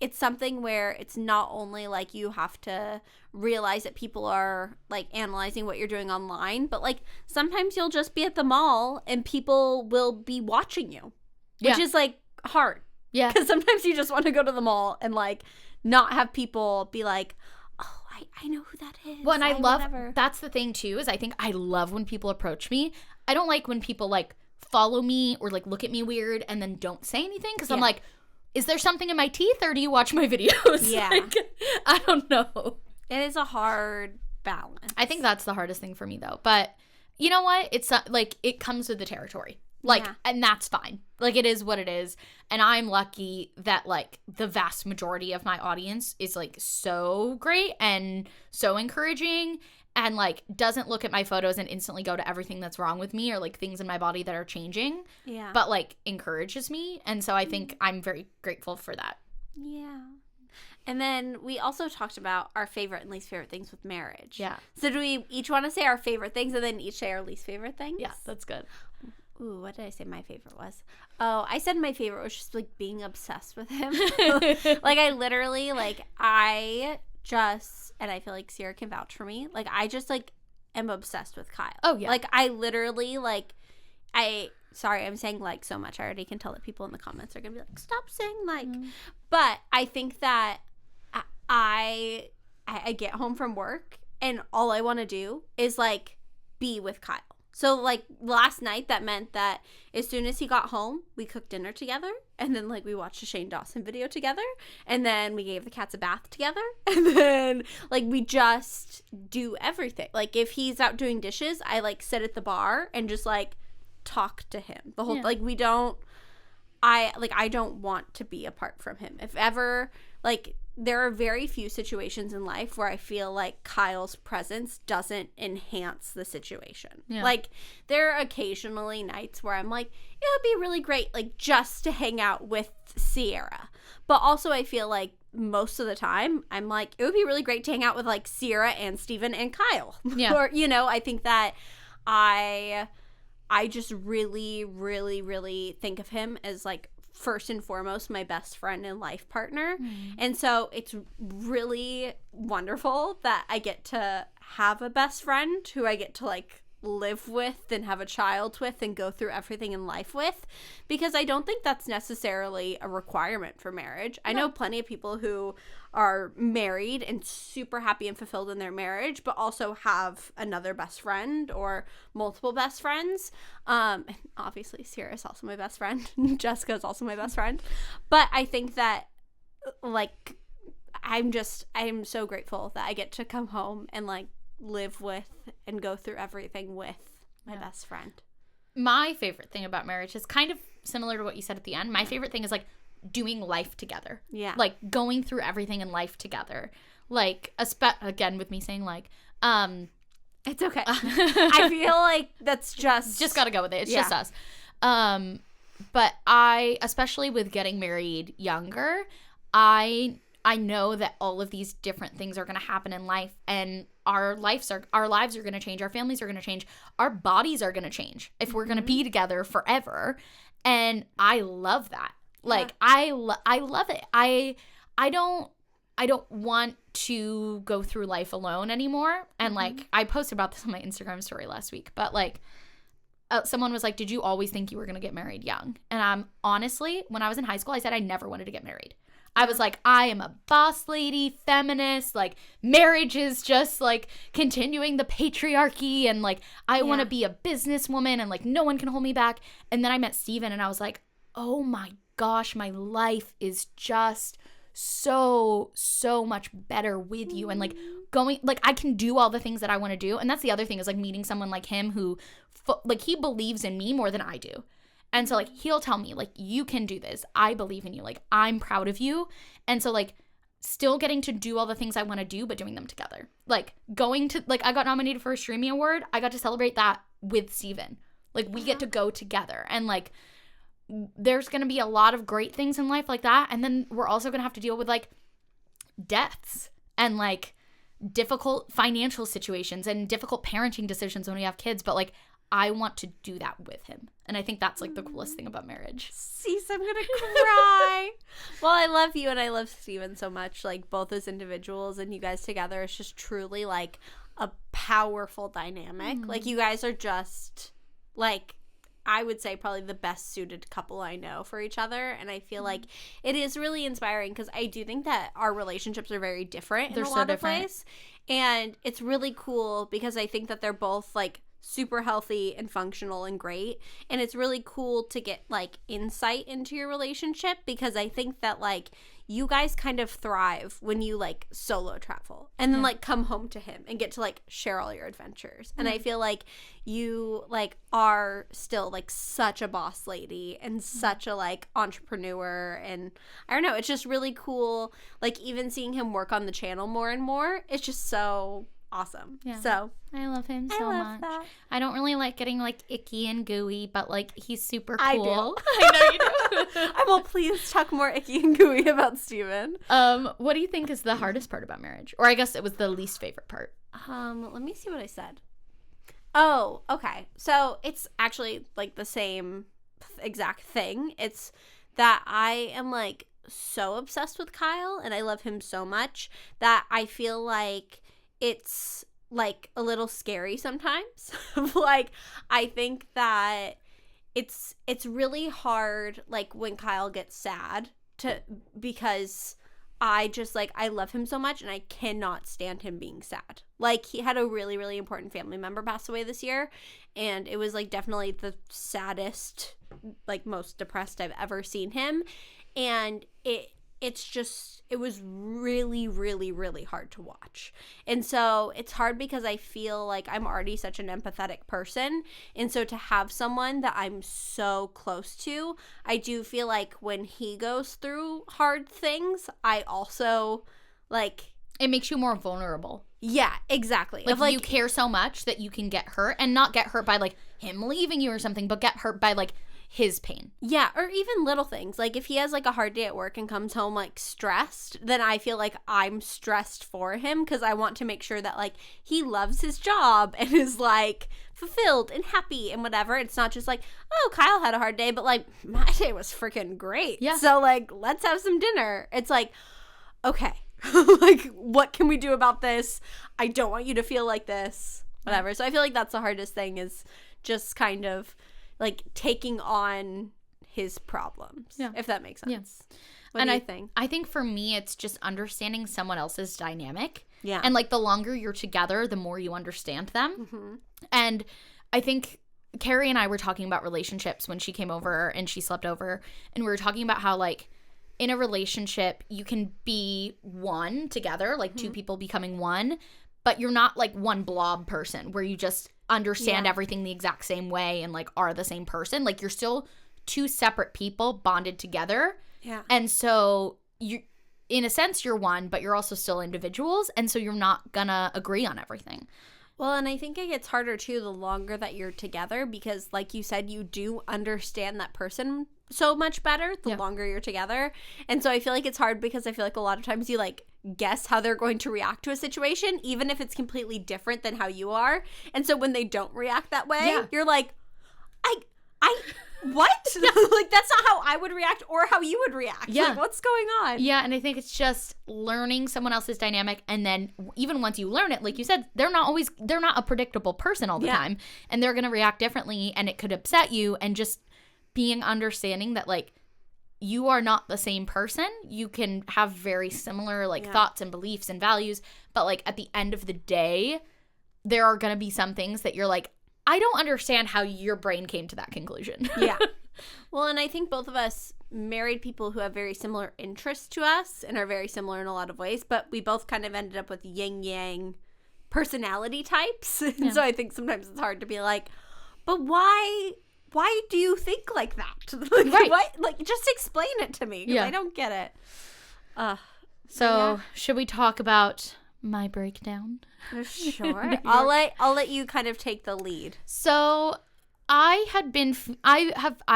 it's something where it's not only you have to realize that people are analyzing what you're doing online, but sometimes you'll just be at the mall and people will be watching you, which is hard. Yeah. Because sometimes you just want to go to the mall and not have people be like, oh, I know who that is. Well, and I love, that's the thing too, is I think I love when people approach me. I don't like when people follow me or look at me weird and then don't say anything, because I'm is there something in my teeth, or do you watch my videos? Yeah. I don't know. It is a hard balance. I think that's the hardest thing for me though. But you know what? It's it comes with the territory. And that's fine. It is what it is. And I'm lucky that the vast majority of my audience is so great and so encouraging, and doesn't look at my photos and instantly go to everything that's wrong with me or things in my body that are changing. Yeah. But encourages me. And so I think I'm very grateful for that. Yeah. And then we also talked about our favorite and least favorite things with marriage. Yeah. So do we each want to say our favorite things and then each say our least favorite things? Yeah, that's good. Ooh, what did I say my favorite was? Oh, I said my favorite was just being obsessed with him. I literally and I feel like Sierra can vouch for me. I just am obsessed with Kyle. Oh yeah. I literally sorry, I'm saying so much. I already can tell that people in the comments are gonna be stop saying But I think that I get home from work and all I want to do is be with Kyle. So, last night, that meant that as soon as he got home, we cooked dinner together, and then, we watched a Shane Dawson video together, and then we gave the cats a bath together, and then, we just do everything. If he's out doing dishes, I, sit at the bar and just, talk to him. The whole, we don't, I don't want to be apart from him. If ever, there are very few situations in life where I feel Kyle's presence doesn't enhance the situation. Yeah. There are occasionally nights where I'm it would be really great, just to hang out with Sierra. But also I feel most of the time, I'm it would be really great to hang out with Sierra and Steven and Kyle. Yeah. Or, I think that I just really, really, really think of him as first and foremost my best friend and life partner. And so it's really wonderful that I get to have a best friend who I get to live with and have a child with and go through everything in life with, because I don't think that's necessarily a requirement for marriage. I know plenty of people who are married and super happy and fulfilled in their marriage, but also have another best friend or multiple best friends. And obviously Sierra is also my best friend. Jessica is also my best friend. But I think that I'm so grateful that I get to come home and live with and go through everything with my best friend. My favorite thing about marriage is kind of similar to what you said at the end. My favorite thing is doing life together. Yeah. Going through everything in life together. Again, with me saying it's okay. I feel that's just gotta go with it. It's just us. But I, especially with getting married younger, I I know that all of these different things are going to happen in life, and our lives are going to change. Our families are going to change. Our bodies are going to change if we're going to be together forever. And I love that. Like, I love it. I don't want to go through life alone anymore. And like, I posted about this on my Instagram story last week, but like, someone was like, did you always think you were going to get married young? And honestly, when I was in high school, I said I never wanted to get married. I was like, I am a boss lady, feminist, like marriage is just like continuing the patriarchy, and like I want to be a businesswoman, and like no one can hold me back. And then I met Steven, and I was like, oh my gosh, my life is just so much better with you, and like going, like I can do all the things that I want to do. And that's the other thing, is like meeting someone like him who like he believes in me more than I do. And so, like, he'll tell me, like, you can do this. I believe in you. Like, I'm proud of you. And so, like, still getting to do all the things I want to do, but doing them together. Like, going to, like, I got nominated for a Streamy Award. I got to celebrate that with Steven. Like, we get to go together. And, like, there's going to be a lot of great things in life like that. And then we're also going to have to deal with, like, deaths and, like, difficult financial situations and difficult parenting decisions when we have kids. But, like, I want to do that with him. And I think that's like the coolest thing about marriage. Cease, I'm gonna cry. Well, I love you and I love Steven so much. Like, both as individuals and you guys together, it's just truly like a powerful dynamic. Like, you guys are just like, I would say probably the best suited couple I know for each other. And I feel like it is really inspiring, because I do think that our relationships are very different in a lot of ways. And it's really cool because I think that they're both like super healthy and functional and great. And it's really cool to get like insight into your relationship, because I think that like you guys kind of thrive when you like solo travel and then like come home to him and get to like share all your adventures. And I feel like you like are still like such a boss lady and such a like entrepreneur, and I don't know, it's just really cool. Like, even seeing him work on the channel more and more, it's just so awesome. Yeah. So I love him so much. That. I don't really like getting like icky and gooey, but like he's super cool. I do. I know you do. I will please talk more icky and gooey about Steven. What do you think is the hardest part about marriage? Or I guess it was the least favorite part. Let me see what I said. Oh, okay. So it's actually like the same exact thing. It's that I am like so obsessed with Kyle, and I love him so much that I feel like it's like a little scary sometimes. Like, I think that it's really hard, like when Kyle gets sad, because I just like, I love him so much and I cannot stand him being sad. Like, he had a really, really important family member pass away this year, and it was like definitely the saddest, like most depressed I've ever seen him. And it was really, really, really hard to watch. And so it's hard because I feel like I'm already such an empathetic person. And so to have someone that I'm so close to, I do feel like when he goes through hard things, I also like... It makes you more vulnerable. Yeah, exactly. Like you care so much that you can get hurt, and not get hurt by like him leaving you or something, but get hurt by like his pain. Yeah, or even little things. Like, if he has like a hard day at work and comes home like stressed, then I feel like I'm stressed for him, because I want to make sure that like he loves his job and is like fulfilled and happy and whatever. It's not just like, oh, Kyle had a hard day, but like my day was freaking great. Yeah. So like, let's have some dinner. It's like, okay, like what can we do about this? I don't want you to feel like this. Whatever. So I feel like that's the hardest thing, is just kind of like taking on his problems, if that makes sense. Yeah. What do you think? I think for me, it's just understanding someone else's dynamic. Yeah. And like the longer you're together, the more you understand them. Mm-hmm. And I think Carrie and I were talking about relationships when she came over and she slept over. And we were talking about how like in a relationship, you can be one together, like two people becoming one, but you're not like one blob person where you just understand everything the exact same way and like are the same person. Like, you're still two separate people bonded together. Yeah. And so you, in a sense, you're one, but you're also still individuals, and so you're not gonna agree on everything. Well, and I think it gets harder too the longer that you're together, because like you said, you do understand that person so much better the Yeah. longer you're together. And so I feel like it's hard because I feel like a lot of times you like guess how they're going to react to a situation, even if it's completely different than how you are. And so when they don't react that way, Yeah. you're like, what? Like, that's not how I would react or how you would react. Yeah. Like, what's going on? Yeah, and I think it's just learning someone else's dynamic, and then even once you learn it, like you said, they're not a predictable person all the time, and they're going to react differently, and it could upset you, and just being understanding that, like, you are not the same person. You can have very similar, like, thoughts and beliefs and values, but, like, at the end of the day, there are going to be some things that you're like, I don't understand how your brain came to that conclusion. Yeah. Well, and I think both of us married people who have very similar interests to us and are very similar in a lot of ways, but we both kind of ended up with yin-yang personality types. And so I think sometimes it's hard to be like, but why do you think like that? Like, Right. Why, like, just explain it to me, because I don't get it. So should we talk about my breakdown? Sure. I'll let you kind of take the lead. So I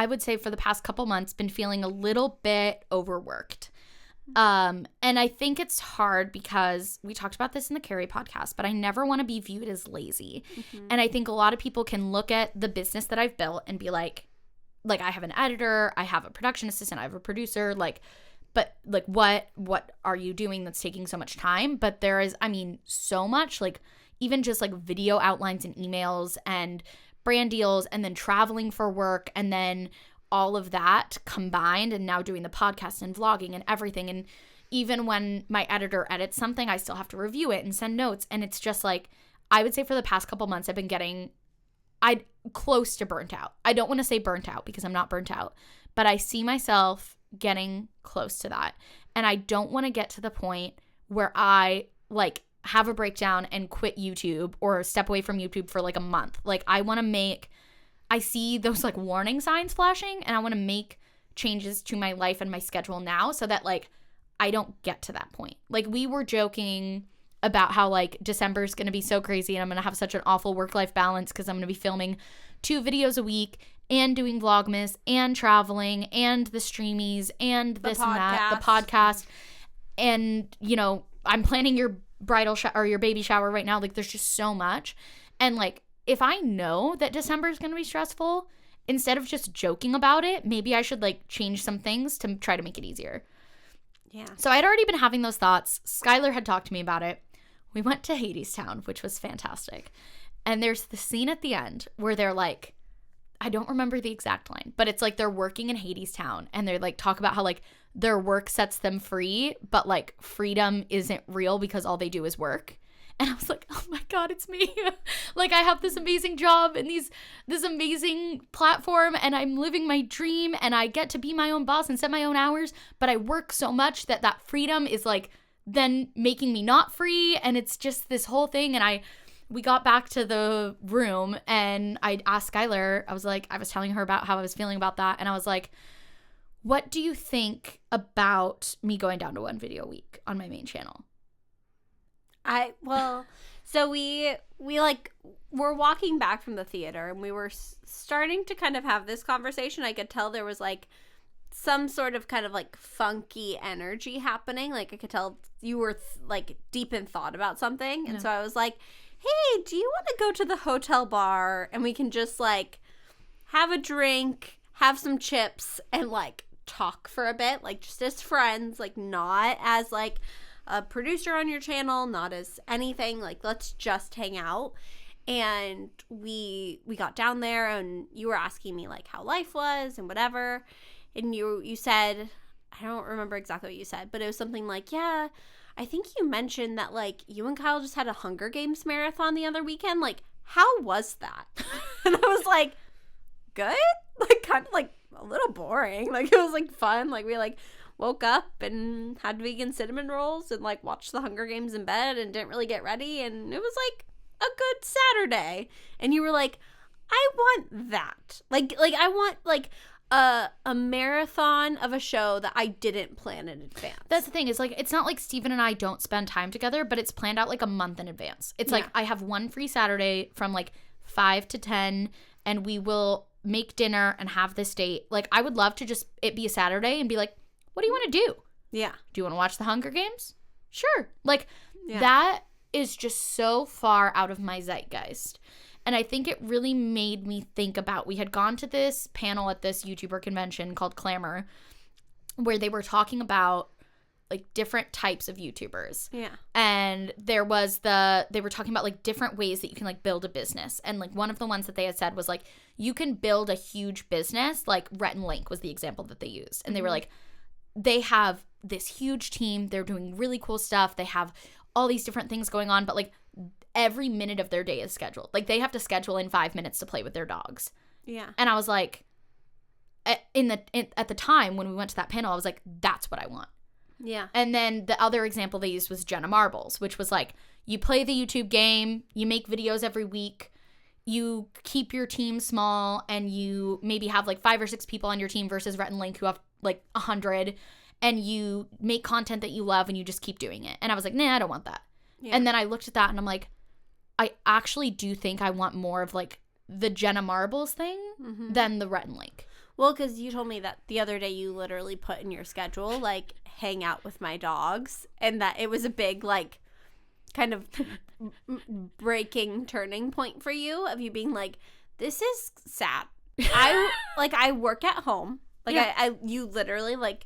would say for the past couple months been feeling a little bit overworked. And I think it's hard because we talked about this in the Carrie podcast, but I never want to be viewed as lazy. Mm-hmm. And I think a lot of people can look at the business that I've built and be like I have an editor, I have a production assistant, I have a producer, but like what are you doing that's taking so much time? But there is, I mean, so much, like even just like video outlines and emails and brand deals, and then traveling for work, and then all of that combined, and now doing the podcast and vlogging and everything. And even when my editor edits something, I still have to review it and send notes. And it's just like, I would say for the past couple months, I've been getting close to burnt out. I don't want to say burnt out because I'm not burnt out, but I see myself getting close to that. And I don't want to get to the point where I like have a breakdown and quit YouTube or step away from YouTube for like a month. Like I see those like warning signs flashing, and I want to make changes to my life and my schedule now so that like I don't get to that point. Like we were joking about how like December is going to be so crazy and I'm going to have such an awful work-life balance because I'm going to be filming 2 videos a week and doing Vlogmas and traveling and the streamies and this and that, the podcast. And, you know, I'm planning your bridal or your baby shower right now. Like there's just so much. And like, if I know that December is going to be stressful, instead of just joking about it, maybe I should like change some things to try to make it easier. Yeah. So I'd already been having those thoughts. Skylar had talked to me about it. We went to Hadestown, which was fantastic. And there's the scene at the end where they're like, I don't remember the exact line, but it's like they're working in Hadestown and they're like talk about how like their work sets them free, but like freedom isn't real because all they do is work. And I was like, oh my God, it's me. Like I have this amazing job and this amazing platform and I'm living my dream and I get to be my own boss and set my own hours, but I work so much that freedom is like then making me not free. And it's just this whole thing. And we got back to the room and I asked Skylar, I was telling her about how I was feeling about that. And I was like, what do you think about me going down to 1 video a week on my main channel? So we were walking back from the theater and we were starting to kind of have this conversation. I could tell there was like some sort of kind of like funky energy happening. Like I could tell you were like deep in thought about something. And so I was like, hey, do you want to go to the hotel bar and we can just like have a drink, have some chips, and like talk for a bit, like just as friends, like not as like a producer on your channel, not as anything, like let's just hang out. And we got down there and you were asking me like how life was and whatever, and you said, I don't remember exactly what you said, but it was something like, yeah, I think you mentioned that like you and Kyle just had a Hunger Games marathon the other weekend. Like, how was that? And I was like, good, like kind of like a little boring. Like it was like fun. Like we like woke up and had vegan cinnamon rolls and like watched the Hunger Games in bed and didn't really get ready, and it was like a good Saturday. And you were like, I want that. Like I want like a marathon of a show that I didn't plan in advance. That's the thing, is like it's not like Steven and I don't spend time together, but it's planned out like a month in advance. It's like I have one free Saturday from like 5 to 10 and we will make dinner and have this date. Like, I would love to just it be a Saturday and be like, what do you want to do? Yeah. Do you want to watch the Hunger Games? Sure. Like, that is just so far out of my zeitgeist. And I think it really made me think about, we had gone to this panel at this YouTuber convention called Clamor, where they were talking about like different types of YouTubers. Yeah. And they were talking about like different ways that you can like build a business. And like one of the ones that they had said was like, you can build a huge business. Like Rhett and Link was the example that they used. And they were like, they have this huge team. They're doing really cool stuff. They have all these different things going on, but like every minute of their day is scheduled. Like they have to schedule in 5 minutes to play with their dogs. Yeah. And I was like, at the time when we went to that panel, I was like, that's what I want. Yeah. And then the other example they used was Jenna Marbles, which was like, you play the YouTube game, you make videos every week, you keep your team small, and you maybe have like 5 or 6 people on your team versus Rhett and Link who have like 100, and you make content that you love and you just keep doing it. And I was like, nah, I don't want that. Yeah. And then I looked at that and I'm like, I actually do think I want more of like the Jenna Marbles thing than the Rhett and Link. Well, because you told me that the other day you literally put in your schedule, like, hang out with my dogs, and that it was a big, like, kind of breaking turning point for you, of you being like, this is sad. I work at home. Like, yeah. You literally, like,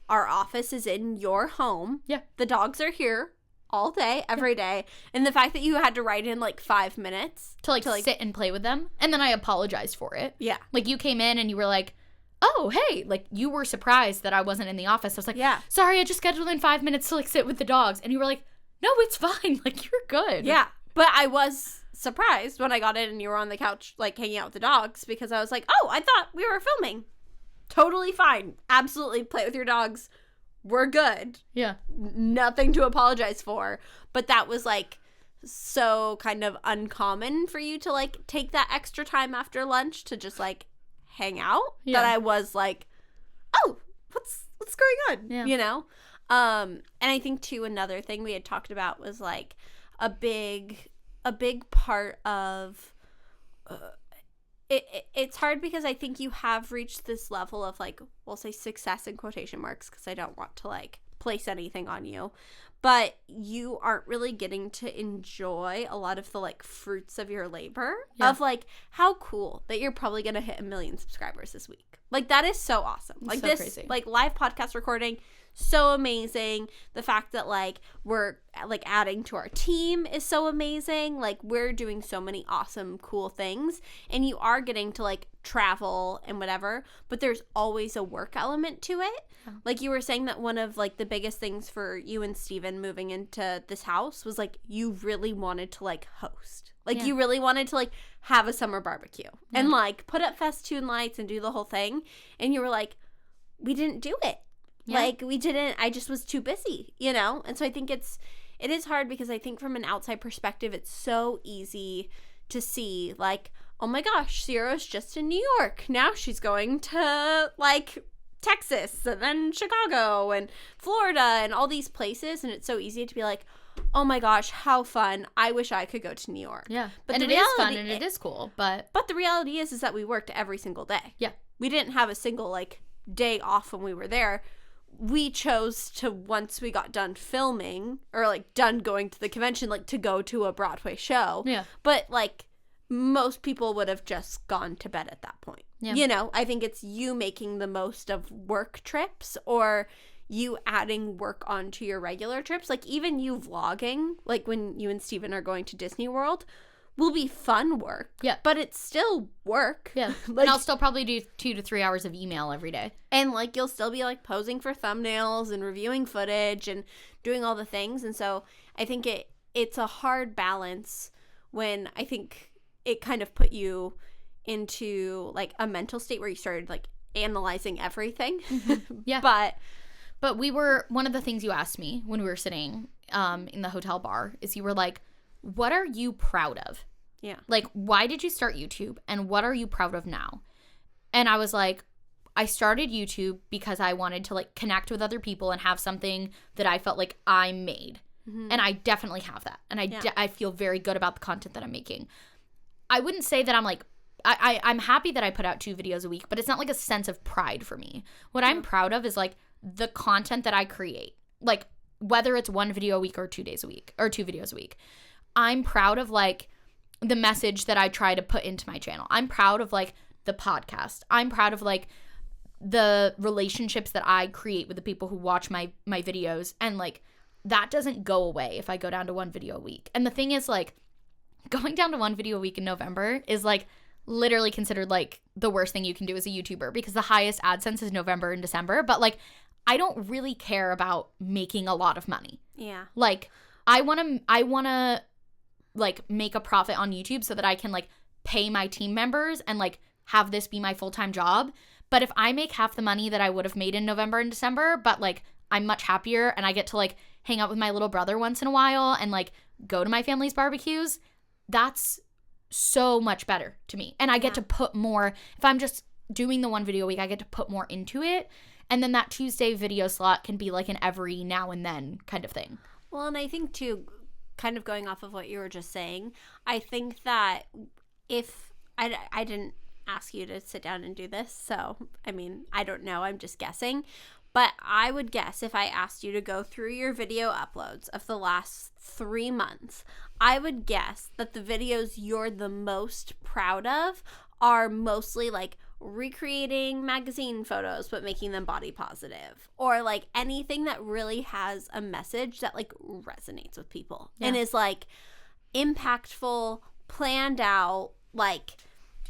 our office is in your home. Yeah. The dogs are here all day, every day. And the fact that you had to write in, like, 5 minutes. To sit and play with them. And then I apologized for it. Yeah. Like, you came in and you were like, oh, hey. Like, you were surprised that I wasn't in the office. I was like, yeah, sorry, I just scheduled in 5 minutes to, like, sit with the dogs. And you were like, no, it's fine. Like, you're good. Yeah. But I was surprised when I got in and you were on the couch, like, hanging out with the dogs. Because I was like, oh, I thought we were filming. Totally fine. Absolutely play with your dogs. We're good. Yeah. Nothing to apologize for. But that was, like, so kind of uncommon for you to, like, take that extra time after lunch to just, like, hang out. Yeah. That I was like, oh, what's going on? Yeah. You know? And I think, too, another thing we had talked about was, like, a big part of... It's hard because I think you have reached this level of, like, we'll say success in quotation marks because I don't want to, like, place anything on you. But you aren't really getting to enjoy a lot of the, like, fruits of your labor. Yeah. Of, like, how cool that you're probably going to hit 1 million subscribers this week. Like, that is so awesome. Like, so this, crazy. Like, live podcast recording, so amazing. The fact that, like, we're, like, adding to our team is so amazing. Like, we're doing so many awesome, cool things. And you are getting to, like, travel and whatever. But there's always a work element to it. Yeah. Like, you were saying that one of, like, the biggest things for you and Steven moving into this house was, like, you really wanted to, like, host. Like, yeah. You really wanted to, like, have a summer barbecue. Yeah. And, like, put up festoon lights and do the whole thing. And you were like, we didn't do it. Yeah. Like, we didn't, I just was too busy, you know? And so I think it is hard because I think from an outside perspective, it's so easy to see, like, oh my gosh, Sierra's just in New York. Now she's going to, like, Texas and then Chicago and Florida and all these places. And it's so easy to be like, oh my gosh, how fun. I wish I could go to New York. Yeah. But and it is fun and it is cool. But the reality is that we worked every single day. Yeah. We didn't have a single, like, day off when we were there. We chose to, once we got done filming or, like, done going to the convention, like, to go to a Broadway show. Yeah. But, like, most people would have just gone to bed at that point. Yeah. You know, I think it's you making the most of work trips or you adding work onto your regular trips. Like, even you vlogging, like, when you and Steven are going to Disney World, will be fun work. Yeah. But it's still work. Yeah. Like, and I'll still probably do 2 to 3 hours of email every day. And, like, you'll still be, like, posing for thumbnails and reviewing footage and doing all the things. And so I think it's a hard balance when I think it kind of put you into, like, a mental state where you started, like, analyzing everything. Mm-hmm. Yeah. But one of the things you asked me when we were sitting in the hotel bar is you were like, what are you proud of? Yeah. Like, why did you start YouTube and what are you proud of now? And I was like, I started YouTube because I wanted to, like, connect with other people and have something that I felt like I made. Mm-hmm. And I definitely have that. And I feel very good about the content that I'm making. I wouldn't say that I'm, like, I'm happy that I put out 2 videos a week, but it's not like a sense of pride for me. What I'm proud of is like the content that I create, like whether it's 1 video a week or 2 days a week or 2 videos a week. I'm proud of like the message that I try to put into my channel. I'm proud of like the podcast. I'm proud of like the relationships that I create with the people who watch my videos, and like that doesn't go away if I go down to 1 video a week. And the thing is, like, going down to 1 video a week in November is like literally considered like the worst thing you can do as a YouTuber, because the highest AdSense is November and December. But like, I don't really care about making a lot of money. Yeah. Like, I want to like make a profit on YouTube so that I can like pay my team members and like have this be my full-time job. But if I make half the money that I would have made in November and December, but like I'm much happier and I get to like hang out with my little brother once in a while and like go to my family's barbecues, that's so much better to me. And I get to put more, if I'm just doing the 1 video a week, I get to put more into it. And then that Tuesday video slot can be like an every now and then kind of thing. Well, and I think too, kind of going off of what you were just saying, I think that if I didn't ask you to sit down and do this, so I mean, I don't know, I'm just guessing, but I would guess if I asked you to go through your video uploads of the last 3 months, I would guess that the videos you're the most proud of are mostly like recreating magazine photos but making them body positive, or like anything that really has a message that like resonates with people and is like impactful, planned out, like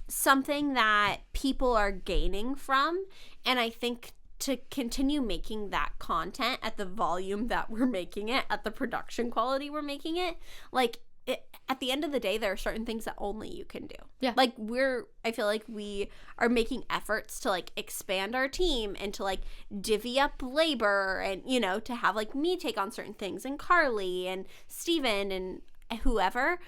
something that people are gaining from. And I think to continue making that content at the volume that we're making it, at the production quality we're making it, like at the end of the day, there are certain things that only you can do. Yeah. Like I feel like we are making efforts to like expand our team and to like divvy up labor and, you know, to have like me take on certain things and Carley and Steven and whoever.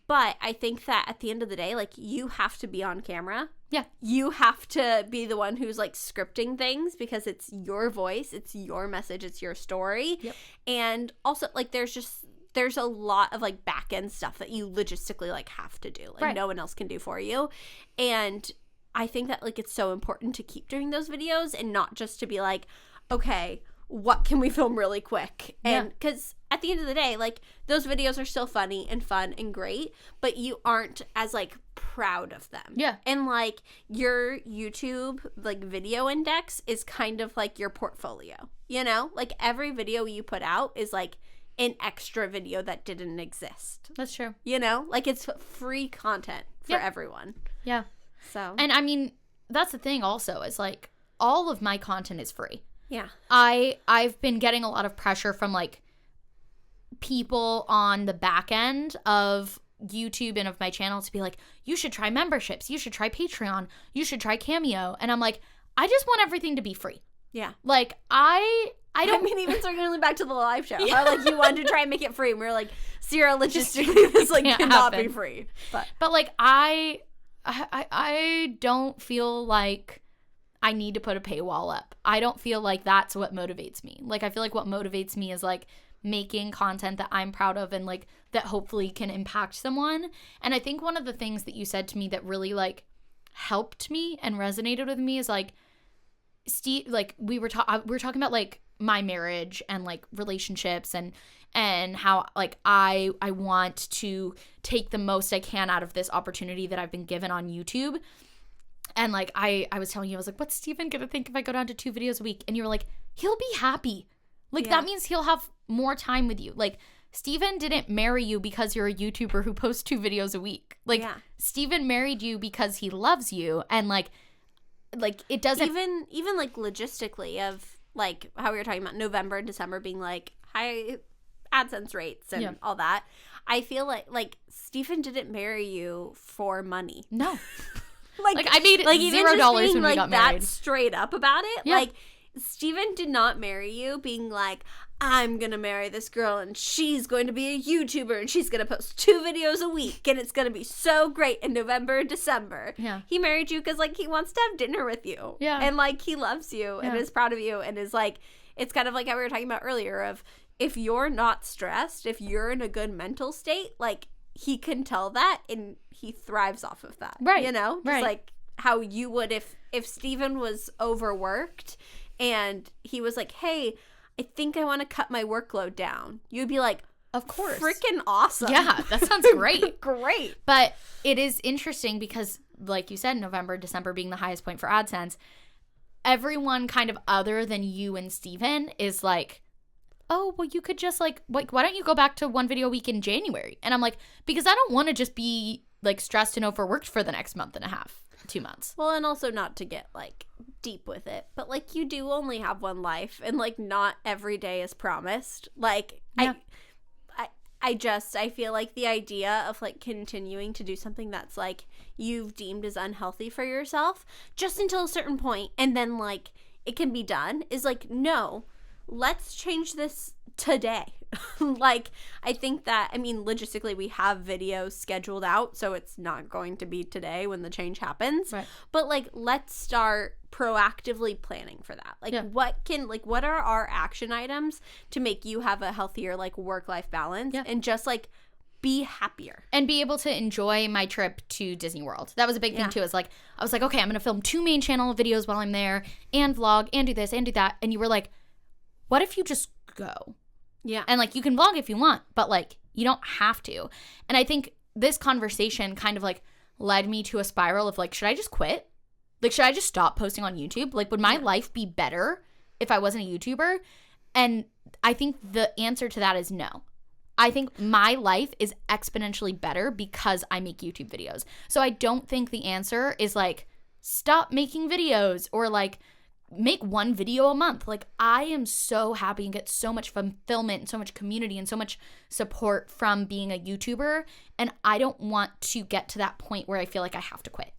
But I think that at the end of the day, like, you have to be on camera. Yeah. You have to be the one who's like scripting things because it's your voice, it's your message, it's your story. Yep. And also like there's a lot of like back end stuff that you logistically like have to do. Like no one else can do for you. And I think that like it's so important to keep doing those videos and not just to be like, okay, what can we film really quick? And because at the end of the day, like those videos are still funny and fun and great, but you aren't as like proud of them. Yeah. And like your YouTube like video index is kind of like your portfolio, you know? Like every video you put out is like an extra video that didn't exist. That's true. You know? Like it's free content for everyone. Yeah. So. And I mean, that's the thing also is like all of my content is free. Yeah. I've been getting a lot of pressure from like people on the back end of YouTube and of my channel to be like, you should try memberships, you should try Patreon, you should try Cameo. And I'm like, I just want everything to be free. Yeah. Like I don't mean, even circling back to the live show. Yeah. Like you wanted to try and make it free and we were like, Sierra, logistically this like cannot be free. But like I don't feel like I need to put a paywall up. I don't feel like that's what motivates me. Like, I feel like what motivates me is, like, making content that I'm proud of and, like, that hopefully can impact someone. And I think one of the things that you said to me that really, like, helped me and resonated with me is, like, Steve, like, we were talking about, like, my marriage and, like, relationships and how, like, I want to take the most I can out of this opportunity that I've been given on YouTube. And, like, I was telling you, I was like, what's Steven going to think if I go down to 2 videos a week? And you were like, he'll be happy. Like, that means he'll have more time with you. Like, Steven didn't marry you because you're a YouTuber who posts 2 videos a week. Like, Steven married you because he loves you. And, like it doesn't... Even, like, logistically of, like, how we were talking about November and December being, like, high AdSense rates and all that. I feel like Steven didn't marry you for money. No. Like I made like $0 when we got married. That straight up about it. Yeah. Like Steven did not marry you being like, I'm gonna marry this girl and she's going to be a YouTuber and she's gonna post 2 videos a week and it's gonna be so great in November and December. Yeah. He married you because like he wants to have dinner with you. Yeah. And like he loves you and is proud of you and is like, it's kind of like how we were talking about earlier of if you're not stressed, if you're in a good mental state, like he can tell that and he thrives off of that. Right. You know? Just right. like how you would if Steven was overworked and he was like, hey, I think I want to cut my workload down. You'd be like, of course. Freaking awesome. Yeah, that sounds great. Great. But it is interesting because, like you said, November, December being the highest point for AdSense, everyone kind of other than you and Steven is like, oh, well, you could just like, why don't you go back to 1 video a week in January? And I'm like, because I don't want to just be like stressed and overworked for the next month and a half, 2 months. Well, and also not to get like deep with it, but like you do only have one life and like not every day is promised. Like, yeah. I feel like the idea of like continuing to do something that's like you've deemed as unhealthy for yourself just until a certain point and then like it can be done is like, no, let's change this today. Like, I think that, I mean, logistically we have videos scheduled out, so it's not going to be today when the change happens. Right. But like, let's start proactively planning for that. Like, what are our action items to make you have a healthier like work-life balance and just like be happier and be able to enjoy my trip to Disney World. That was a big thing too. Is like, I was like, okay, I'm gonna film 2 main channel videos while I'm there and vlog and do this and do that. And you were like, what if you just go? Yeah. And like, you can vlog if you want, but like, you don't have to. And I think this conversation kind of like led me to a spiral of like, should I just quit? Like, should I just stop posting on YouTube? Like, would my life be better if I wasn't a YouTuber? And I think the answer to that is no. I think my life is exponentially better because I make YouTube videos. So I don't think the answer is like, stop making videos or like, make 1 video a month. Like, I am so happy and get so much fulfillment and so much community and so much support from being a YouTuber. And I don't want to get to that point where I feel like I have to quit.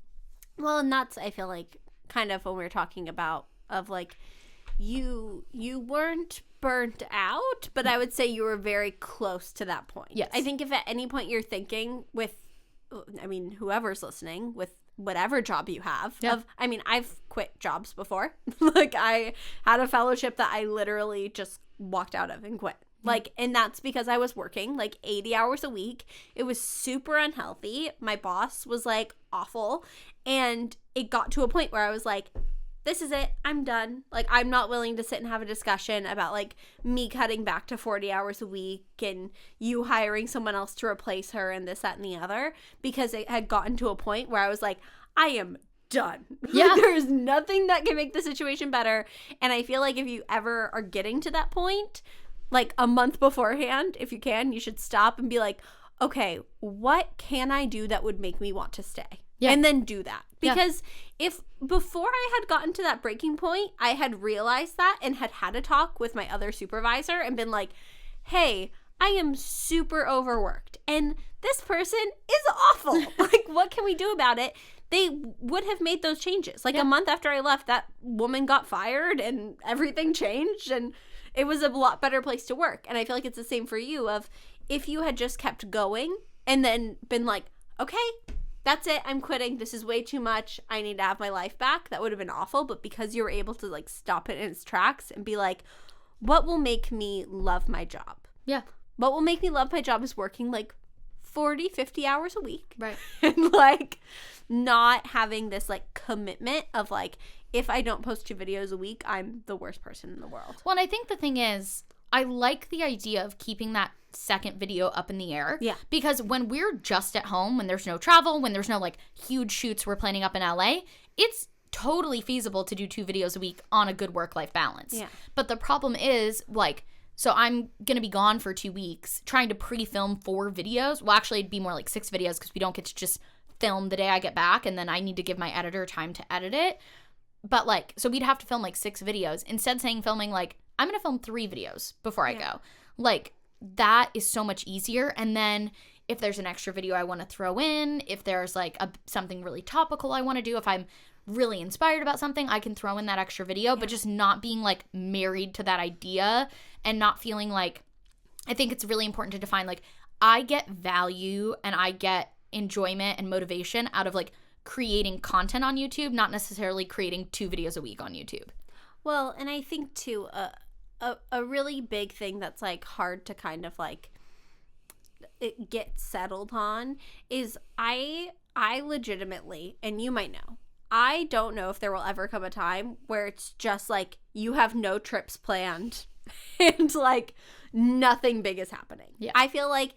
Well, and that's, I feel like, kind of when we were talking about of like, you weren't burnt out, but I would say you were very close to that point. Yes. I think if at any point you're thinking with, I mean, whoever's listening, with whatever job you have, I mean, I've quit jobs before. Like, I had a fellowship that I literally just walked out of and quit. Like, and that's because I was working like 80 hours a week. It was super unhealthy. My boss was like awful. And it got to a point where I was like, this is it. I'm done. Like, I'm not willing to sit and have a discussion about like me cutting back to 40 hours a week and you hiring someone else to replace her and this, that, and the other, because it had gotten to a point where I was like, I am done. Yeah. There's nothing that can make the situation better. And I feel like if you ever are getting to that point, like a month beforehand, if you can, you should stop and be like, okay, what can I do that would make me want to stay? Yeah. And then do that. Because if before I had gotten to that breaking point, I had realized that and had a talk with my other supervisor and been like, hey, I am super overworked and this person is awful. Like, what can we do about it? They would have made those changes. Like, a month after I left, that woman got fired and everything changed and it was a lot better place to work. And I feel like it's the same for you of if you had just kept going and then been like, okay, that's it, I'm quitting, this is way too much, I need to have my life back, that would have been awful. But because you were able to like stop it in its tracks and be like, what will make me love my job? Yeah. What will make me love my job is working like 40, 50 hours a week. Right. And like not having this like commitment of like, if I don't post 2 videos a week, I'm the worst person in the world. Well, and I think the thing is, I like the idea of keeping that second video up in the air. Yeah. Because when we're just at home, when there's no travel, when there's no like huge shoots we're planning up in LA, it's totally feasible to do 2 videos a week on a good work-life balance. Yeah. But the problem is like, so I'm going to be gone for 2 weeks trying to pre-film 4 videos. Well, actually it'd be more like 6 videos because we don't get to just film the day I get back and then I need to give my editor time to edit it. But like, so we'd have to film like 6 videos. Instead saying filming like, I'm going to film 3 videos before I go. Like, that is so much easier. And then if there's an extra video I want to throw in, if there's like something really topical I want to do, if I'm really inspired about something, I can throw in that extra video, but just not being like married to that idea and not feeling like, I think it's really important to define like, I get value and I get enjoyment and motivation out of like creating content on YouTube, not necessarily creating 2 videos a week on YouTube. Well, and I think too, a really big thing that's like hard to kind of like it gets settled on is I legitimately, and you might know, I don't know if there will ever come a time where it's just like you have no trips planned and like nothing big is happening. Yeah. I feel like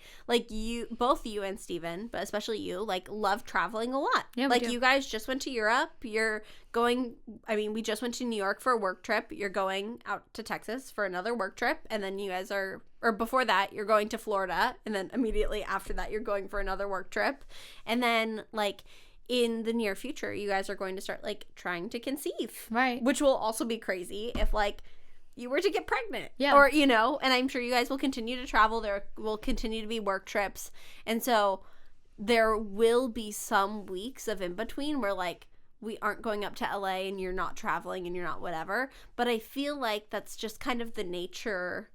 you, both you and Steven, but especially you, like love traveling a lot. Yeah, like we do. you guys just went to Europe. You're going, I mean, we just went to New York for a work trip. You're going out to Texas for another work trip. And then you guys are, or before that, you're going to Florida. And then immediately after that, you're going for another work trip. And then like in the near future, you guys are going to start like trying to conceive. Right. Which will also be crazy if like you were to get pregnant. Yeah. Or, you know, and I'm sure you guys will continue to travel. There will continue to be work trips. And so there will be some weeks of in between where like we aren't going up to LA and you're not traveling and you're not whatever. But I feel like that's just kind of the nature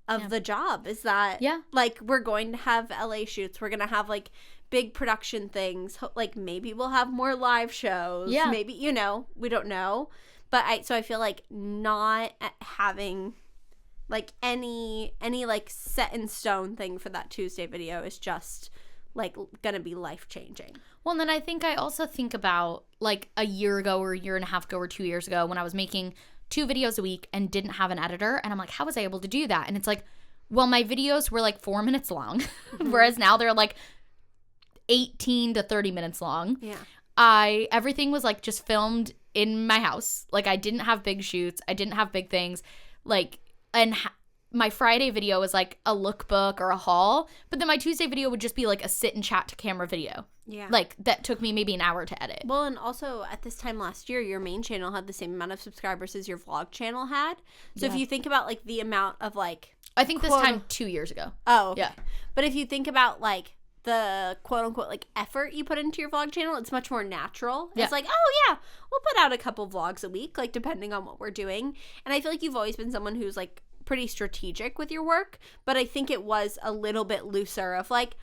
of the job, is that like we're going to have LA shoots. We're going to have like big production things. Like maybe we'll have more live shows. Yeah. Maybe, you know, we don't know. But I feel like not having like any like set in stone thing for that Tuesday video is just like gonna be life changing. Well, and then I think I also think about like a year ago or a year and a half ago or 2 years ago when I was making 2 videos a week and didn't have an editor, and I'm like, how was I able to do that? And it's like, well, my videos were like 4 minutes long, whereas now they're like 18 to 30 minutes long. Yeah. Everything was like just filmed in my house. Like I didn't have big shoots. I didn't have big things. Like, and my Friday video was like a lookbook or a haul, but then my Tuesday video would just be like a sit and chat to camera video. Yeah. Like that took me maybe an hour to edit. Well, and also at this time last year, your main channel had the same amount of subscribers as your vlog channel had. So if you think about like the amount of like, I think this time 2 years ago. oh, okay. Yeah. But if you think about like the quote unquote like effort you put into your vlog channel, it's much more natural. Yeah. It's like, oh yeah, we'll put out a couple vlogs a week, like depending on what we're doing. And I feel like you've always been someone who's like pretty strategic with your work, but I think it was a little bit looser of like,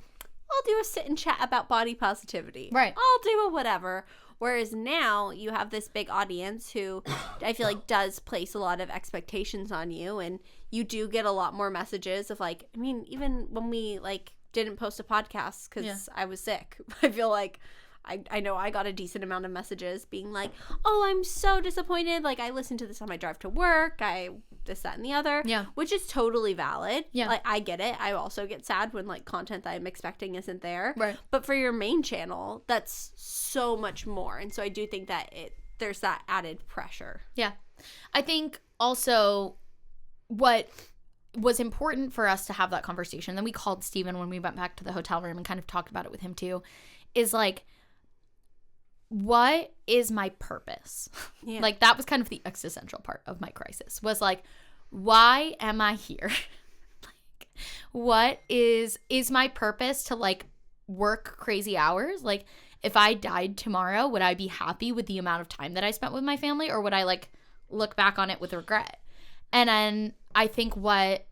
I'll do a sit and chat about body positivity. Right. I'll do a whatever. Whereas now you have this big audience who I feel like does place a lot of expectations on you, and you do get a lot more messages of like, I mean, even when we like didn't post a podcast because I was sick, I feel like I know I got a decent amount of messages being like, oh, I'm so disappointed. Like, I listened to this on my drive to work. This, that, and the other. Yeah. Which is totally valid. Yeah. Like, I get it. I also get sad when, like, content that I'm expecting isn't there. Right. But for your main channel, that's so much more. And so I do think that there's that added pressure. Yeah. I think also what was important for us to have that conversation, then we called Steven when we went back to the hotel room and kind of talked about it with him too, is like, what is my purpose? Yeah. Like that was kind of the existential part of my crisis, was like, why am I here? Like, what is my purpose to like work crazy hours? Like if I died tomorrow, would I be happy with the amount of time that I spent with my family, or would I like look back on it with regret? And then I think what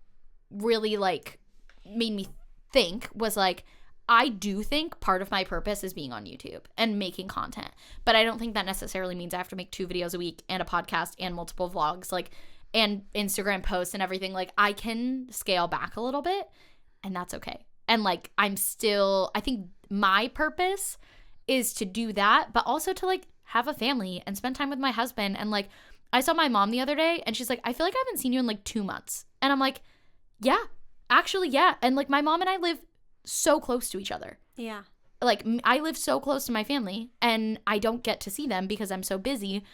really like made me think was like, I do think part of my purpose is being on YouTube and making content, but I don't think that necessarily means I have to make 2 videos a week and a podcast and multiple vlogs, like, and Instagram posts and everything. Like I can scale back a little bit, and that's okay. And like, I think my purpose is to do that, but also to like have a family and spend time with my husband. And like, I saw my mom the other day and she's like, I feel like I haven't seen you in like 2 months. And I'm like, yeah, actually, yeah. And like my mom and I live so close to each other. Yeah. Like I live so close to my family and I don't get to see them because I'm so busy.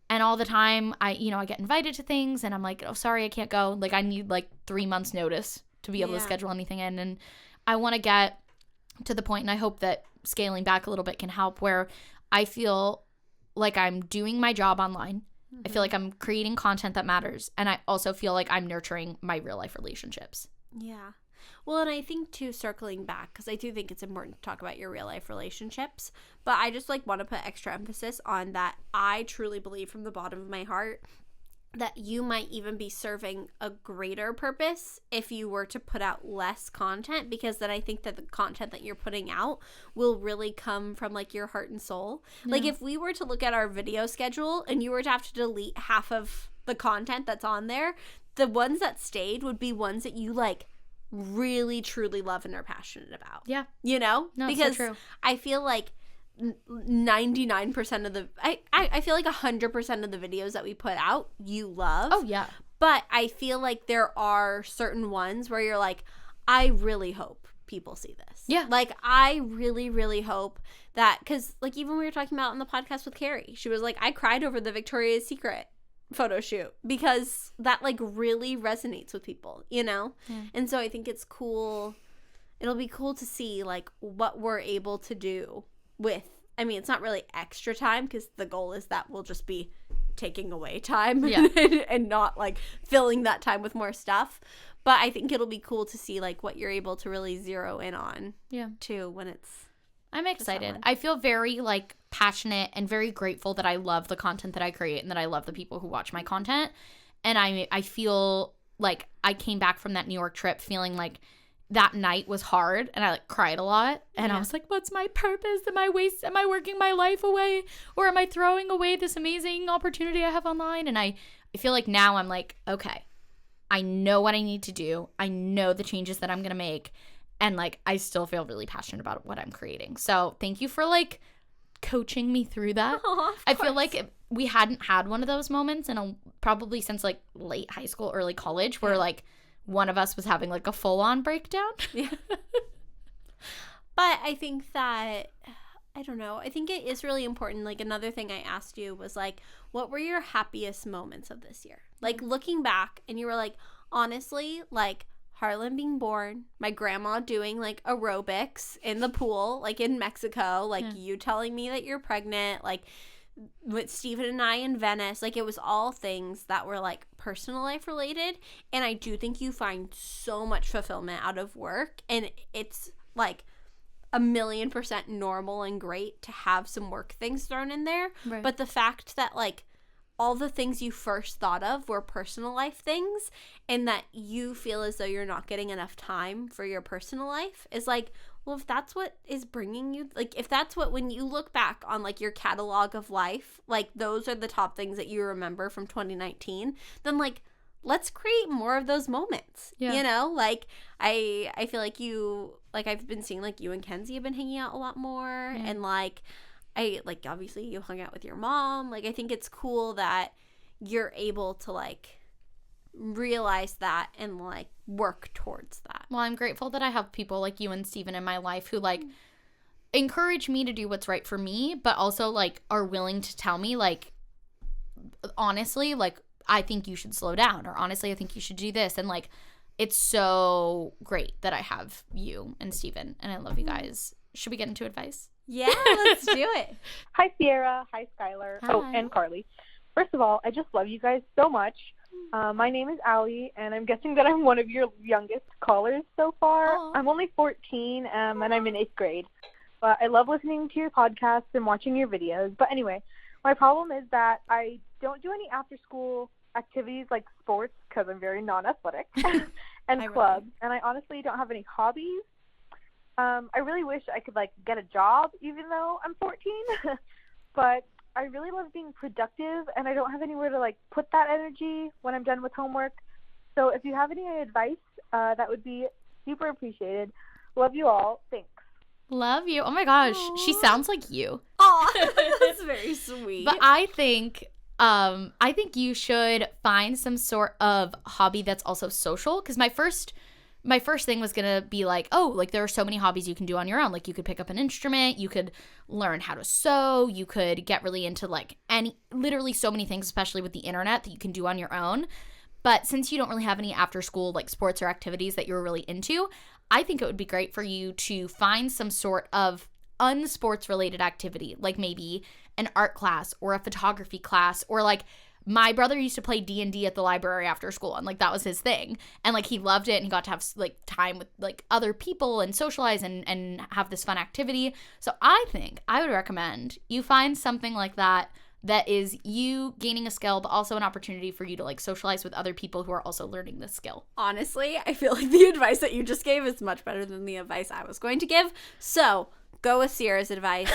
And all the time I get invited to things and I'm like, oh, sorry, I can't go. Like I need like 3 months notice to be able to schedule anything in. And I want to get to the point, and I hope that scaling back a little bit can help, where I feel like I'm doing my job online. Mm-hmm. I feel like I'm creating content that matters. And I also feel like I'm nurturing my real life relationships. Yeah. Well, and I think too, circling back, because I do think it's important to talk about your real life relationships, but I just like want to put extra emphasis on that. I truly believe from the bottom of my heart that you might even be serving a greater purpose if you were to put out less content, because then I think that the content that you're putting out will really come from like your heart and soul. Yeah. Like if we were to look at our video schedule and you were to have to delete half of the content that's on there, the ones that stayed would be ones that you like really truly love and are passionate about. Yeah. You know? No, because so true. I feel like 99% of the I feel like 100% of the videos that we put out you love. Oh yeah. But I feel like there are certain ones where you're like, I really hope people see this. Yeah. Like, I really, really hope that, because, like, even we were talking about on the podcast with Carrie, she was like, I cried over the Victoria's Secret photo shoot because that, like, really resonates with people, you know? Yeah. And so I think it's cool. It'll be cool to see, like, what we're able to do with, I mean, it's not really extra time because the goal is that we'll just be taking away time and not, like, filling that time with more stuff. But I think it'll be cool to see, like, what you're able to really zero in on, too, when it's... I'm excited. I feel very, like, passionate and very grateful that I love the content that I create and that I love the people who watch my content. And I feel like I came back from that New York trip feeling like that night was hard and I, like, cried a lot. And I was like, what's my purpose? Am I working my life away? Or am I throwing away this amazing opportunity I have online? And I feel like now I'm like, okay, I know what I need to do. I know the changes that I'm going to make. And, like, I still feel really passionate about what I'm creating. So thank you for, like, coaching me through that. I feel like we hadn't had one of those moments probably since, like, late high school, early college, where, like, one of us was having, like, a full-on breakdown. Yeah. But I think that, I don't know, I think it is really important. Like, another thing I asked you was, like, what were your happiest moments of this year? Like, looking back, and you were like, honestly, like, Harlan being born, my grandma doing, like, aerobics in the pool, like, in Mexico, like, you telling me that you're pregnant, like, with Steven and I in Venice, like, it was all things that were, like, personal life related, and I do think you find so much fulfillment out of work, and it's, like, 1,000,000% normal and great to have some work things thrown in there, but the fact that, like, all the things you first thought of were personal life things, and that you feel as though you're not getting enough time for your personal life is like, well, if that's what is bringing you, like, if that's what, when you look back on, like, your catalog of life, like, those are the top things that you remember from 2019, then, like, let's create more of those moments, you know? Like, I feel like you, like, I've been seeing, like, you and Kenzie have been hanging out a lot more, and, like, like, obviously you hung out with your mom. Like, I think it's cool that you're able to, like, realize that and, like, work towards that. Well, I'm grateful that I have people like you and Steven in my life who, like, encourage me to do what's right for me, but also, like, are willing to tell me, like, honestly, like, I think you should slow down, or honestly, I think you should do this. And, like, it's so great that I have you and Steven, and I love you guys. Should we get into advice? Yeah, let's do it. Hi, Sierra. Hi, Skylar. Hi. Oh, and Carley. First of all, I just love you guys so much. My name is Allie, and I'm guessing that I'm one of your youngest callers so far. Aww. I'm only 14, and I'm in 8th grade. But I love listening to your podcasts and watching your videos. But anyway, my problem is that I don't do any after-school activities like sports because I'm very non-athletic, and clubs. And I honestly don't have any hobbies. I really wish I could, like, get a job even though I'm 14, but I really love being productive, and I don't have anywhere to, like, put that energy when I'm done with homework. So if you have any advice, that would be super appreciated. Love you all. Thanks. Love you. Oh my gosh. Aww. She sounds like you. Aw, that's very sweet. But I think you should find some sort of hobby that's also social, because my first thing was going to be like, oh, like, there are so many hobbies you can do on your own. Like, you could pick up an instrument, you could learn how to sew, you could get really into, like, literally so many things, especially with the internet, that you can do on your own. But since you don't really have any after school, like, sports or activities that you're really into, I think it would be great for you to find some sort of unsports related activity, like maybe an art class or a photography class, or, like, my brother used to play D&D at the library after school, and, like, that was his thing. And, like, he loved it, and he got to have, like, time with, like, other people and socialize and have this fun activity. So I think I would recommend you find something like that is you gaining a skill, but also an opportunity for you to, like, socialize with other people who are also learning this skill. Honestly, I feel like the advice that you just gave is much better than the advice I was going to give. So go with Sierra's advice.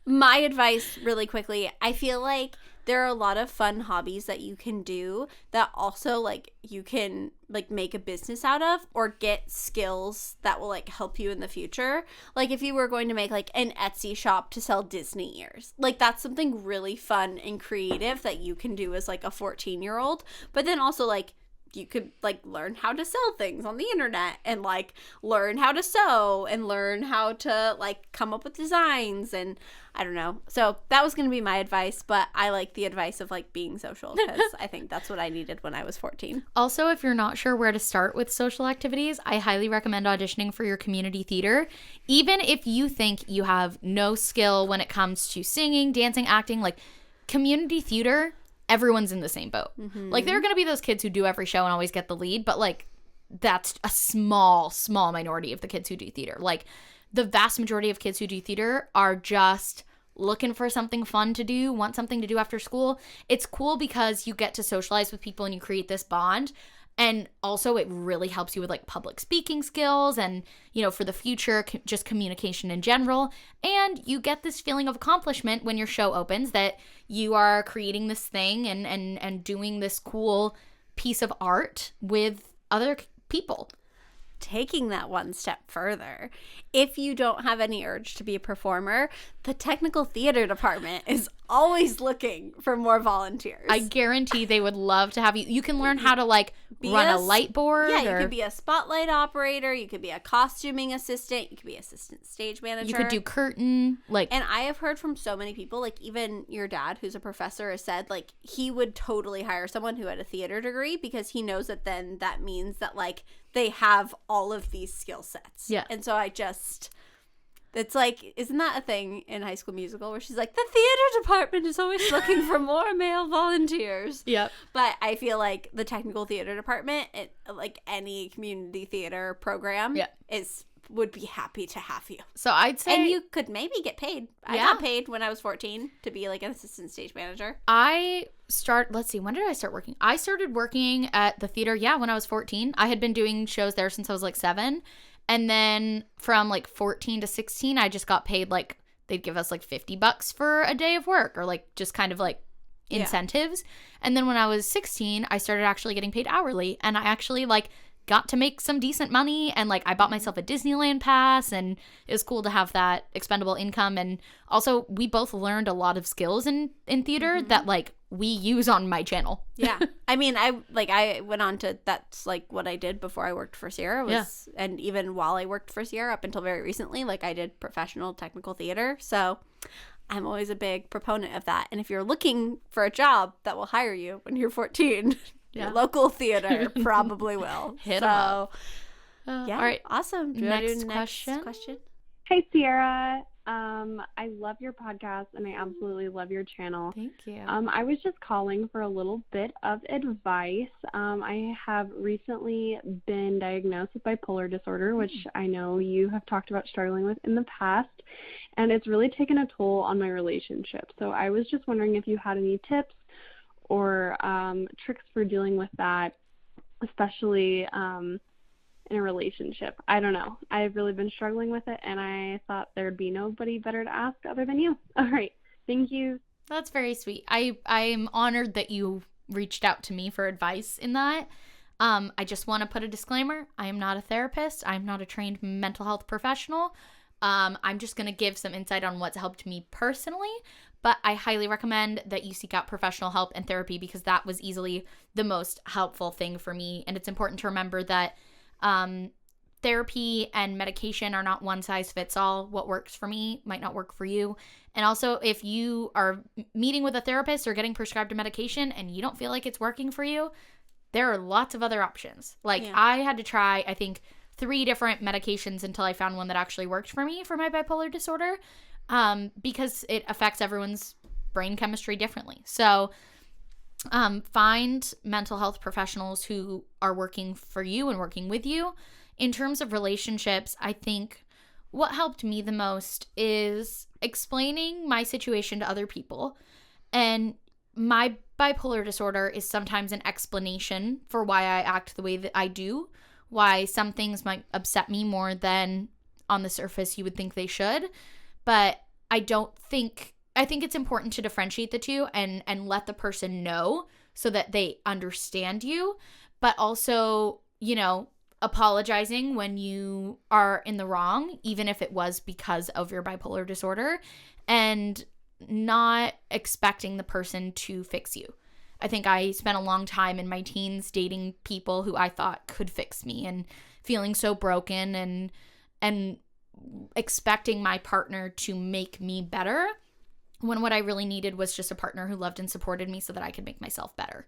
My advice, really quickly, I feel like there are a lot of fun hobbies that you can do that also, like, you can, like, make a business out of or get skills that will, like, help you in the future. Like, if you were going to make, like, an Etsy shop to sell Disney ears, like, that's something really fun and creative that you can do as, like, a 14-year-old. But then also, like, you could, like, learn how to sell things on the internet and, like, learn how to sew and learn how to, like, come up with designs, and I don't know. So that was going to be my advice, but I like the advice of, like, being social because I think that's what I needed when I was 14. Also, if you're not sure where to start with social activities, I highly recommend auditioning for your community theater. Even if you think you have no skill when it comes to singing, dancing, acting, like, community theater, everyone's in the same boat. Like, there are going to be those kids who do every show and always get the lead, but, like, that's a small minority of the kids who do theater. Like, the vast majority of kids who do theater are just looking for something fun to do, want something to do after school. It's cool because you get to socialize with people and you create this bond. And also it really helps you with, like, public speaking skills and, you know, for the future, just communication in general. And you get this feeling of accomplishment when your show opens that you are creating this thing and doing this cool piece of art with other people. Taking that one step further, if you don't have any urge to be a performer, the technical theater department is always looking for more volunteers. I guarantee they would love to have you. You can learn how to, like, run a light board. Yeah, you could be a spotlight operator. You could be a costuming assistant. You could be assistant stage manager. You could do curtain. Like, and I have heard from so many people, like, even your dad, who's a professor, has said, like, he would totally hire someone who had a theater degree because he knows that then that means that, like, they have all of these skill sets. Yeah. And so it's like, isn't that a thing in High School Musical where she's like, the theater department is always looking for more male volunteers? Yep. But I feel like the technical theater department, like any community theater program, would be happy to have you. So I'd say... And you could maybe get paid. I got paid when I was 14 to be, like, an assistant stage manager. Let's see, when did I start working? I started working at the theater, when I was 14. I had been doing shows there since I was, like, 7. And then from, like, 14 to 16, I just got paid, like, they'd give us, like, $50 for a day of work or, like, just kind of, like, incentives. And then when I was 16, I started actually getting paid hourly. And I actually, like, got to make some decent money, and, like, I bought myself a Disneyland pass, and it was cool to have that expendable income. And also we both learned a lot of skills in theater that, like, we use on my channel. Yeah. I mean, I went on to, that's, like, what I did before I worked for Sierra and even while I worked for Sierra up until very recently, like, I did professional technical theater. So I'm always a big proponent of that. And if you're looking for a job that will hire you when you're 14, your local theater probably will. Hit 'em up. All right. Awesome. Do next question? Hey, Sierra. I love your podcast, and I absolutely love your channel. Thank you. I was just calling for a little bit of advice. I have recently been diagnosed with bipolar disorder, which I know you have talked about struggling with in the past, and it's really taken a toll on my relationship. So I was just wondering if you had any tips or tricks for dealing with that, especially in a relationship. I don't know. I've really been struggling with it, and I thought there'd be nobody better to ask other than you. All right. Thank you. That's very sweet. I'm honored that you reached out to me for advice in that. I just want to put a disclaimer. I am not a therapist. I'm not a trained mental health professional. I'm just going to give some insight on what's helped me personally, but I highly recommend that you seek out professional help and therapy because that was easily the most helpful thing for me. And it's important to remember that therapy and medication are not one size fits all. What works for me might not work for you. And also, if you are meeting with a therapist or getting prescribed a medication and you don't feel like it's working for you, there are lots of other options. Like, I had to try, I think, 3 different medications until I found one that actually worked for me for my bipolar disorder, because it affects everyone's brain chemistry differently. So find mental health professionals who are working for you and working with you. In terms of relationships, I think what helped me the most is explaining my situation to other people. And my bipolar disorder is sometimes an explanation for why I act the way that I do, why some things might upset me more than on the surface you would think they should. But I don't think I think it's important to differentiate the two and let the person know so that they understand you, but also, you know, apologizing when you are in the wrong, even if it was because of your bipolar disorder, and not expecting the person to fix you. I think I spent a long time in my teens dating people who I thought could fix me and feeling so broken and expecting my partner to make me better, when what I really needed was just a partner who loved and supported me so that I could make myself better.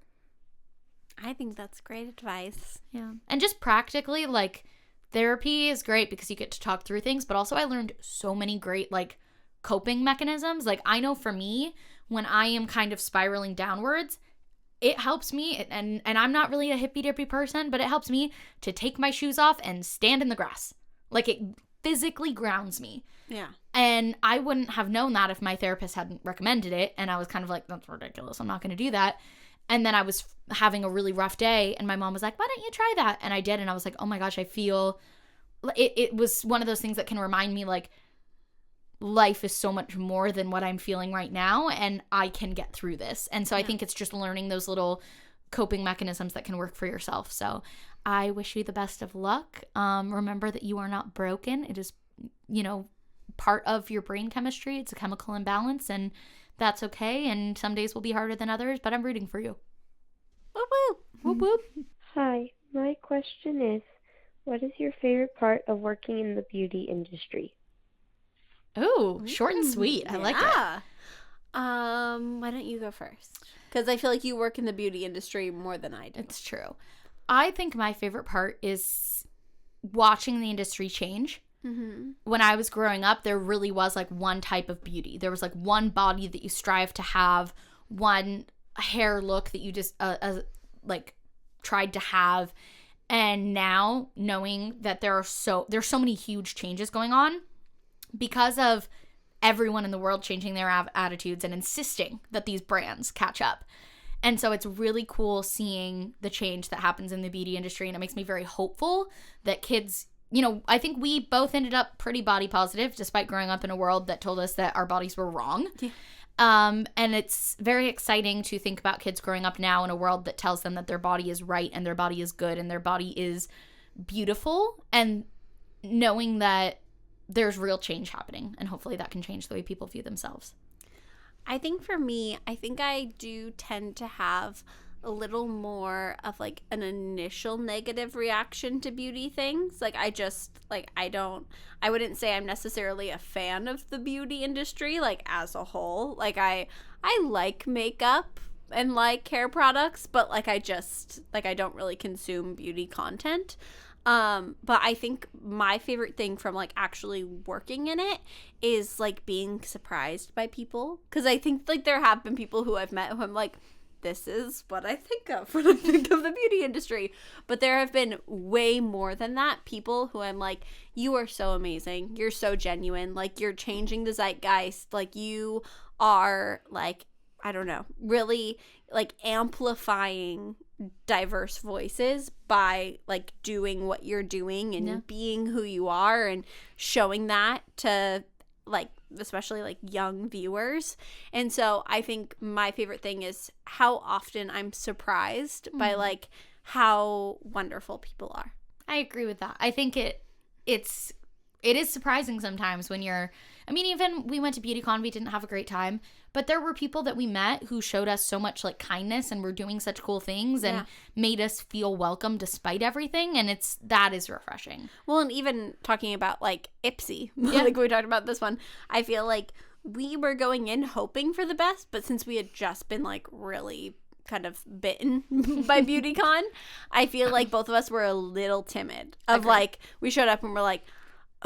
I think that's great advice. Yeah. And just practically, like, therapy is great because you get to talk through things, but also I learned so many great, like, coping mechanisms. Like, I know for me, when I am kind of spiraling downwards, it helps me, and I'm not really a hippy-dippy person, but it helps me to take my shoes off and stand in the grass. Like, it physically grounds me. Yeah. And I wouldn't have known that if my therapist hadn't recommended it. And I was kind of like, that's ridiculous. I'm not going to do that. And then I was having a really rough day. And my mom was like, why don't you try that? And I did. And I was like, oh my gosh, I feel it was one of those things that can remind me, like, life is so much more than what I'm feeling right now. And I can get through this. And so I think it's just learning those little coping mechanisms that can work for yourself. So I wish you the best of luck. Remember that you are not broken. It is, you know, part of your brain chemistry. It's a chemical imbalance, and that's okay. And some days will be harder than others, but I'm rooting for you. Whoop whoop. Whoop whoop. Hi, my question is, what is your favorite part of working in the beauty industry? Ooh, short and sweet. I like it. Why don't you go first? Because I feel like you work in the beauty industry more than I do. It's true. I think my favorite part is watching the industry change. Mm-hmm. When I was growing up, there really was like one type of beauty. There was like one body that you strive to have, one hair look that you just like tried to have. And now knowing that there's so many huge changes going on because of everyone in the world changing their attitudes and insisting that these brands catch up. And so it's really cool seeing the change that happens in the beauty industry. And it makes me very hopeful that kids, you know, I think we both ended up pretty body positive despite growing up in a world that told us that our bodies were wrong. Yeah. And it's very exciting to think about kids growing up now in a world that tells them that their body is right and their body is good and their body is beautiful, and knowing that there's real change happening, and hopefully that can change the way people view themselves. I think for me, I think I do tend to have a little more of like an initial negative reaction to beauty things. Like I wouldn't say I'm necessarily a fan of the beauty industry like as a whole. Like I like makeup and like hair products, but like I don't really consume beauty content. But I think my favorite thing from like actually working in it is like being surprised by people, because I think like there have been people who I've met who I'm like, this is what I think of when I think of the beauty industry. But there have been way more than that. People who I'm like, you are so amazing. You're so genuine. Like, you're changing the zeitgeist. Like, you are, like, I don't know, really, like, amplifying diverse voices by, like, doing what you're doing and being who you are and showing that to, like, especially like young viewers. And so I think my favorite thing is how often I'm surprised by like how wonderful people are. I agree with that. I think it is surprising sometimes when even we went to BeautyCon, we didn't have a great time, but there were people that we met who showed us so much like kindness and were doing such cool things and made us feel welcome despite everything, and that is refreshing. Well, and even talking about like Ipsy, like we talked about this one, I feel like we were going in hoping for the best, but since we had just been like really kind of bitten by BeautyCon, I feel like both of us were a little timid of like, we showed up and we're like,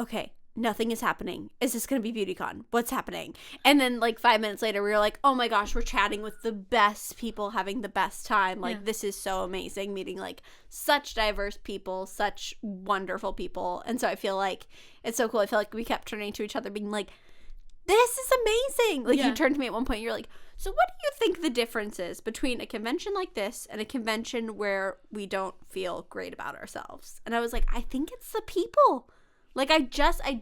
okay, nothing is happening. Is this going to be BeautyCon? What's happening? And then like 5 minutes later, we were like, oh my gosh, we're chatting with the best people, having the best time. Like, this is so amazing, meeting like such diverse people, such wonderful people. And so I feel like it's so cool. I feel like we kept turning to each other being like, this is amazing. Like, you turned to me at one point, you're like, so what do you think the difference is between a convention like this and a convention where we don't feel great about ourselves? And I was like, I think it's the people. Like, I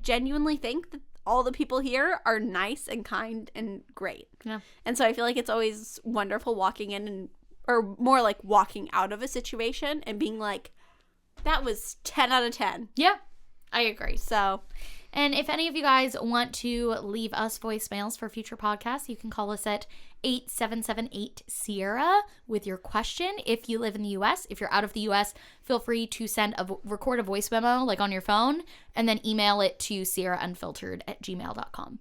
genuinely think that all the people here are nice and kind and great. Yeah. And so I feel like it's always wonderful walking in and, or more like walking out of a situation and being like, that was 10 out of 10. Yeah, I agree. So, and if any of you guys want to leave us voicemails for future podcasts, you can call us at 8778-SIERRA with your question. If you live in the U.S., if you're out of the U.S., feel free to record a voice memo like on your phone and then email it to sierraunfiltered@gmail.com.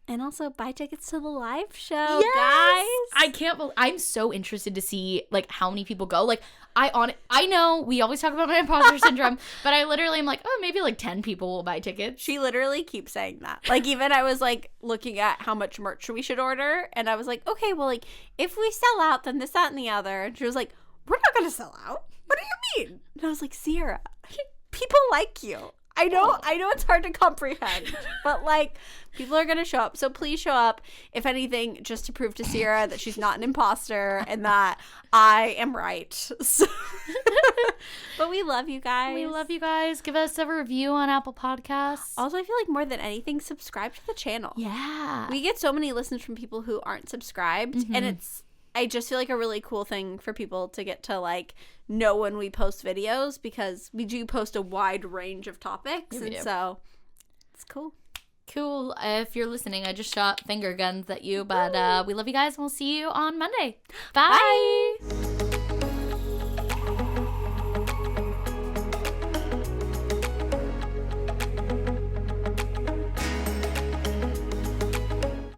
and also buy tickets to the live show, Yes! guys. I can't believe, I'm so interested to see like how many people go. Like I know we always talk about my imposter syndrome, but I literally am like, oh, maybe like 10 people will buy tickets. She literally keeps saying that. Like, even I was like looking at how much merch we should order, and I was like, okay, well, like if we sell out, then this, that, and the other. And she was like, we're not gonna sell out. What do you mean? And I was like, Sierra, people like you. I know it's hard to comprehend, but like people are going to show up. So please show up, if anything, just to prove to Sierra that she's not an imposter and that I am right. So, but we love you guys. We love you guys. Give us a review on Apple Podcasts. Also, I feel like more than anything, subscribe to the channel. Yeah. We get so many listens from people who aren't subscribed, and I just feel like a really cool thing for people to get to like know when we post videos, because we do post a wide range of topics, Yeah, we and do. so it's cool. Cool. If you're listening, I just shot finger guns at you, but we love you guys and we'll see you on Monday. Bye. Bye.